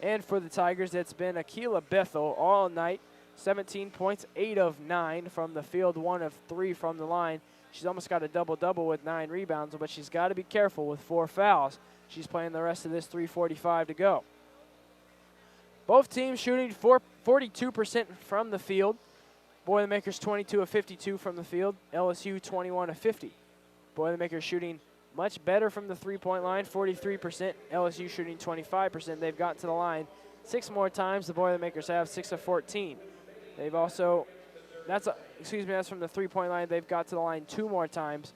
And for the Tigers, it's been Akila Bethel all night. 17 points, 8 of 9 from the field, 1 of 3 from the line. She's almost got a double-double with 9 rebounds, but she's got to be careful with 4 fouls. She's playing the rest of this 3:45 to go. Both teams shooting 42% from the field. Boilermakers 22 of 52 from the field. LSU 21 of 50. Boilermakers shooting much better from the three-point line, 43%. LSU shooting 25%. They've gotten to the line 6 more times. The Boilermakers have 6 of 14. They've also, that's from the three-point line. They've got to the line 2 more times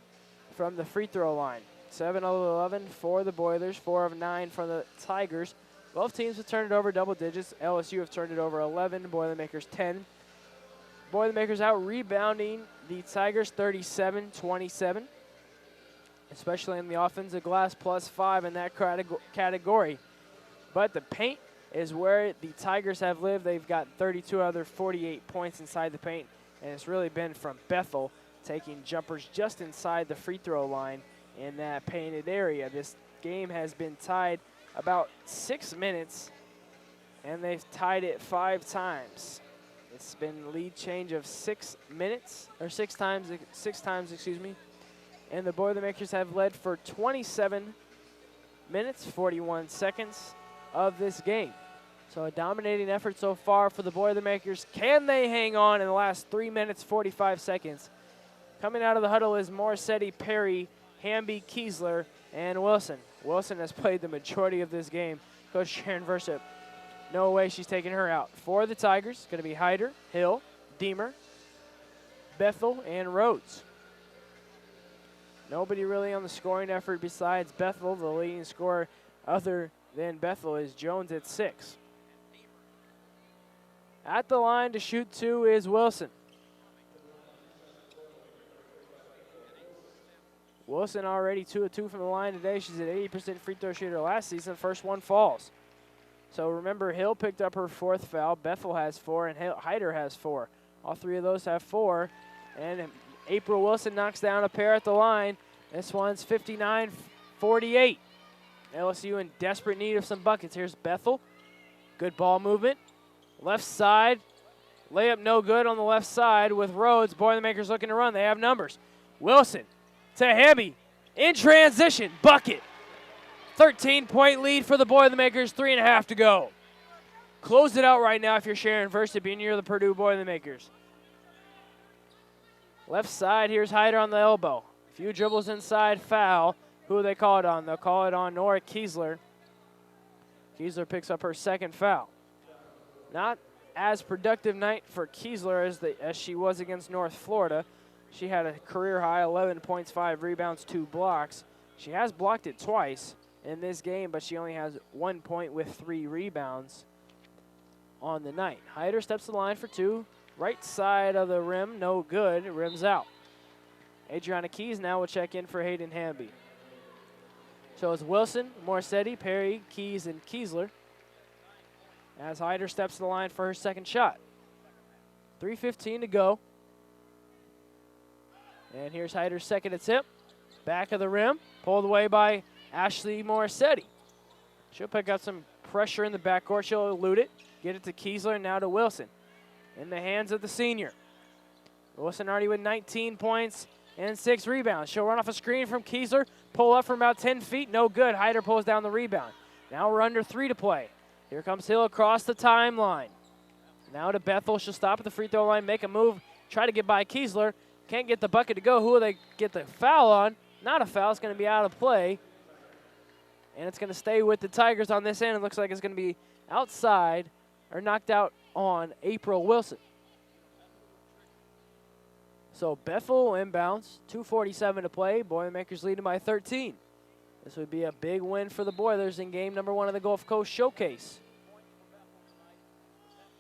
from the free throw line. 7 of 11 for the Boilers, 4 of 9 from the Tigers. Both teams have turned it over double digits. LSU have turned it over 11, Boilermakers 10. Boilermakers out rebounding the Tigers 37-27, especially in the offensive glass, +5 in that category. But the paint is where the Tigers have lived. They've got 32 other 48 points inside the paint, and it's really been from Bethel taking jumpers just inside the free throw line in that painted area. This game has been tied about 6 minutes, and they've tied it 5 times. It's been lead change of 6 minutes, or 6 times, excuse me. And the Boilermakers have led for 27 minutes, 41 seconds of this game. So a dominating effort so far for the Boilermakers. Can they hang on in the last 3 minutes, 45 seconds? Coming out of the huddle is Morsetti, Perry, Hamby, Kiesler, and Wilson. Wilson has played the majority of this game. Coach Sharon Versup, no way she's taking her out. For the Tigers, it's going to be Hyder, Hill, Deemer, Bethel, and Rhodes. Nobody really on the scoring effort besides Bethel. The leading scorer other than Bethel is Jones at 6. At the line to shoot 2 is Wilson. Wilson already 2 of 2 from the line today. She's an 80% free throw shooter last season. First one falls. So remember, Hill picked up her 4th foul. Bethel has 4, and Hyder has 4. All 3 of those have 4. And April Wilson knocks down a pair at the line. This one's 59-48. LSU in desperate need of some buckets. Here's Bethel. Good ball movement. Left side. Layup no good on the left side with Rhodes. Boilermakers looking to run. They have numbers. Wilson to Hamby. In transition. Bucket. 13-point lead for the Boilermakers. 3.5 to go. Close it out right now if you're Sharon Versup and you're the Purdue Boilermakers. Left side, here's Hyder on the elbow. A few dribbles inside, foul. Who they call it on? They'll call it on Nora Kiesler. Kiesler picks up her second foul. Not as productive night for Kiesler as she was against North Florida. She had a career high 11 points, 5 rebounds, 2 blocks. She has blocked it twice in this game, but she only has 1 point with 3 rebounds on the night. Hyder steps to the line for 2. Right side of the rim, no good. Rim's out. Adriana Keys now will check in for Hayden Hamby. So it's Wilson, Morsetti, Perry, Keys, and Kiesler as Hyder steps to the line for her second shot. 3:15 to go. And here's Hyder's second attempt. Back of the rim, pulled away by Ashley Morsetti. She'll pick up some pressure in the backcourt. She'll elude it, get it to Kiesler, now to Wilson. In the hands of the senior. Wilson already with 19 points and 6 rebounds. She'll run off a screen from Kiesler, pull up from about 10 feet, no good. Hyder pulls down the rebound. Now we're under 3 to play. Here comes Hill across the timeline. Now to Bethel. She'll stop at the free throw line, make a move, try to get by Kiesler. Can't get the bucket to go. Who will they get the foul on? Not a foul. It's going to be out of play. And it's going to stay with the Tigers on this end. It looks like it's going to be outside or knocked out on April Wilson. So Bethel inbounds. 2:47 to play. Boilermakers leading by 13. This would be a big win for the Boilers in game number 1 of the Gulf Coast Showcase.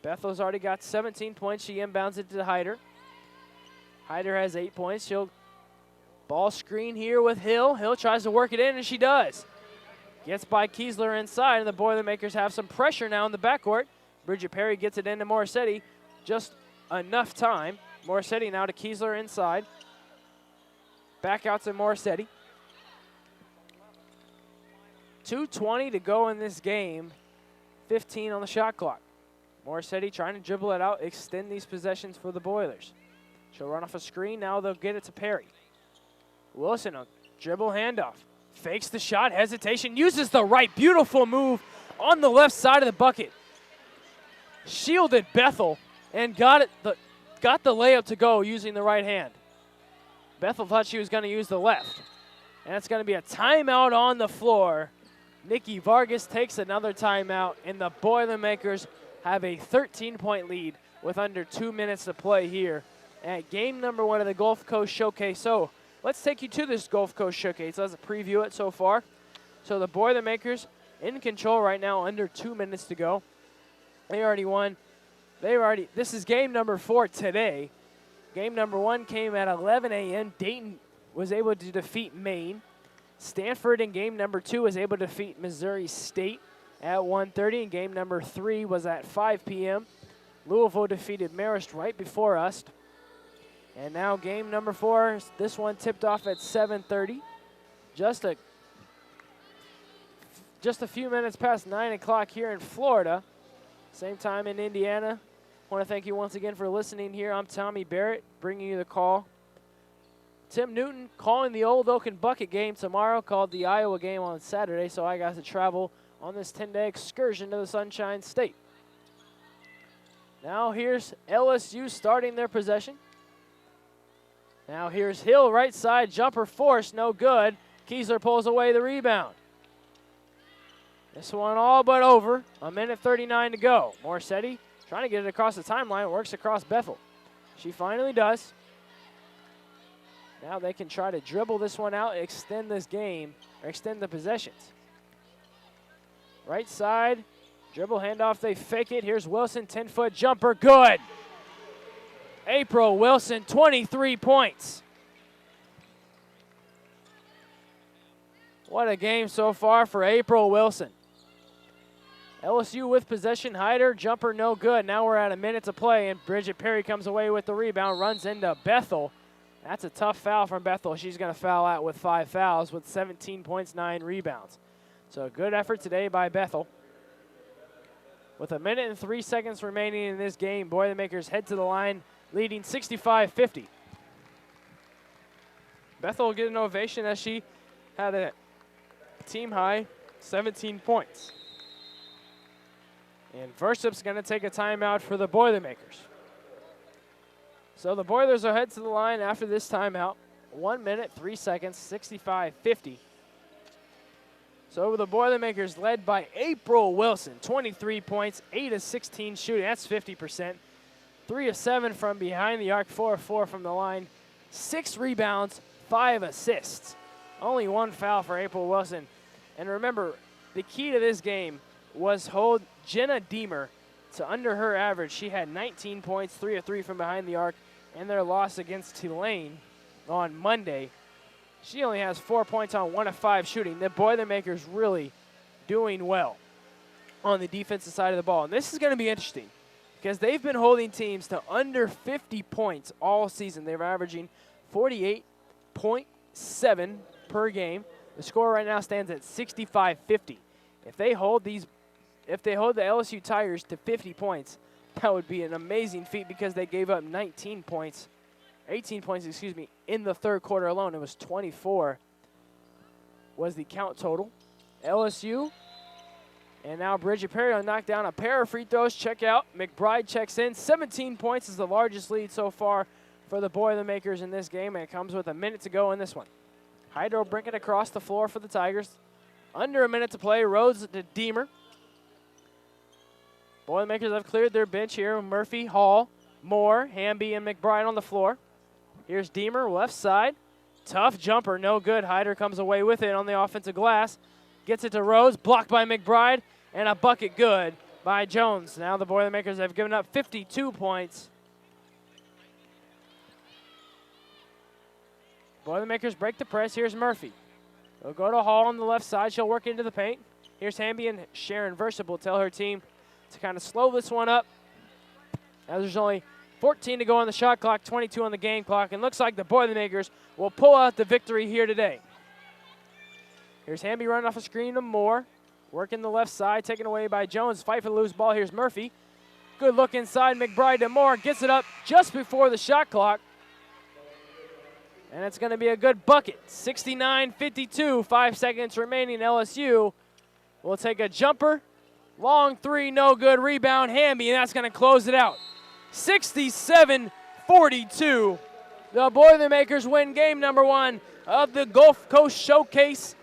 Bethel's already got 17 points. She inbounds it to Hyder. Hyder has 8 points. She'll ball screen here with Hill. Hill tries to work it in, and she does. Gets by Kiesler inside, and the Boilermakers have some pressure now in the backcourt. Bridget Perry gets it into Morsetti. Just enough time. Morsetti now to Kiesler inside. Back out to Morsetti. 2:20 to go in this game. 15 on the shot clock. Morsetti trying to dribble it out, extend these possessions for the Boilers. She'll run off a screen. Now they'll get it to Perry. Wilson, a dribble handoff. Fakes the shot, hesitation, uses the right. Beautiful move on the left side of the bucket. Shielded Bethel and got the layup to go using the right hand. Bethel thought she was going to use the left. And it's going to be a timeout on the floor. Nikki Vargas takes another timeout, and the Boilermakers have a 13-point lead with under 2 minutes to play here at game number 1 of the Gulf Coast Showcase. So let's take you to this Gulf Coast Showcase. Let's preview it so far. So the Boilermakers in control right now, under 2 minutes to go. They already won. This is game number 4 today. Game number 1 came at 11 a.m. Dayton was able to defeat Maine. Stanford in game number 2 was able to defeat Missouri State at 1:30, and game number 3 was at 5 p.m. Louisville defeated Marist right before us. And now game number 4, this one tipped off at 7:30. Just a few minutes past 9 o'clock here in Florida. Same time in Indiana. I want to thank you once again for listening here. I'm Tommy Barrett, bringing you the call. Tim Newton calling the Old Oaken Bucket game tomorrow, called the Iowa game on Saturday, so I got to travel on this 10-day excursion to the Sunshine State. Now here's LSU starting their possession. Now here's Hill, right side, jumper forced, no good. Kiesler pulls away the rebound. This one all but over. 1:39 to go. Morsetti trying to get it across the timeline, works across Bethel. She finally does. Now they can try to dribble this one out, extend this game, or extend the possessions. Right side, dribble handoff, they fake it. Here's Wilson, 10-foot jumper, good. April Wilson, 23 points. What a game so far for April Wilson. LSU with possession, Hyder, jumper no good. Now we're at a minute to play, and Bridget Perry comes away with the rebound, runs into Bethel. That's a tough foul from Bethel. She's going to foul out with 5 fouls with 17 points, 9 rebounds. So a good effort today by Bethel. With 1 minute and 3 seconds remaining in this game, Boilermakers head to the line, leading 65-50. Bethel will get an ovation as she had a team-high 17 points. And Versup's going to take a timeout for the Boilermakers. So the Boilers will head to the line after this timeout. 1 minute, 3 seconds, 65-50. So the Boilermakers led by April Wilson, 23 points, 8 of 16 shooting. That's 50%. 3 of 7 from behind the arc, 4 of 4 from the line. 6 rebounds, 5 assists. Only 1 foul for April Wilson. And remember, the key to this game was hold Jenna Deemer to under her average. She had 19 points, 3 of 3 from behind the arc, and their loss against Tulane on Monday. She only has 4 points on 1 of 5 shooting. The Boilermakers really doing well on the defensive side of the ball. And this is going to be interesting because they've been holding teams to under 50 points all season. They're averaging 48.7 per game. The score right now stands at 65-50. If they hold the LSU Tigers to 50 points, that would be an amazing feat because they gave up 18 points, in the third quarter alone. It was 24 was the count total. LSU, and now Bridget Perry will knock down a pair of free throws. Check out. McBride checks in. 17 points is the largest lead so far for the Boilermakers in this game, and it comes with a minute to go in this one. Hyder will bring it across the floor for the Tigers. Under a minute to play. Rhodes to Deemer. Boilermakers have cleared their bench here. Murphy, Hall, Moore, Hamby, and McBride on the floor. Here's Deemer, left side. Tough jumper, no good. Hyder comes away with it on the offensive glass. Gets it to Rhodes, blocked by McBride, and a bucket good by Jones. Now the Boilermakers have given up 52 points. Boilermakers break the press. Here's Murphy. They'll go to Hall on the left side. She'll work into the paint. Here's Hamby, and Sharon Versa will tell her team to kind of slow this one up, as there's only 14 to go on the shot clock, 22 on the game clock, and looks like the Boilermakers will pull out the victory here today. Here's Hamby running off a screen to Moore, working the left side, taken away by Jones. Fight for the loose ball. Here's Murphy. Good look inside. McBride to Moore, gets it up just before the shot clock, and it's going to be a good bucket. 69-52, 5 seconds remaining. LSU will take a jumper. Long three, no good. Rebound, Hamby, and that's going to close it out. 67-42. The Boilermakers win game number 1 of the Gulf Coast Showcase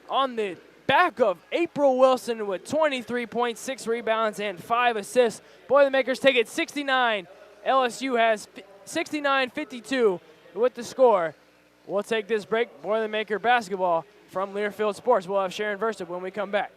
on the back of April Wilson with 23 points, 6 rebounds, and 5 assists. Boilermakers take it 69. LSU has 69-52 with the score. We'll take this break. Boilermaker basketball from Learfield Sports. We'll have Sharon Versa when we come back.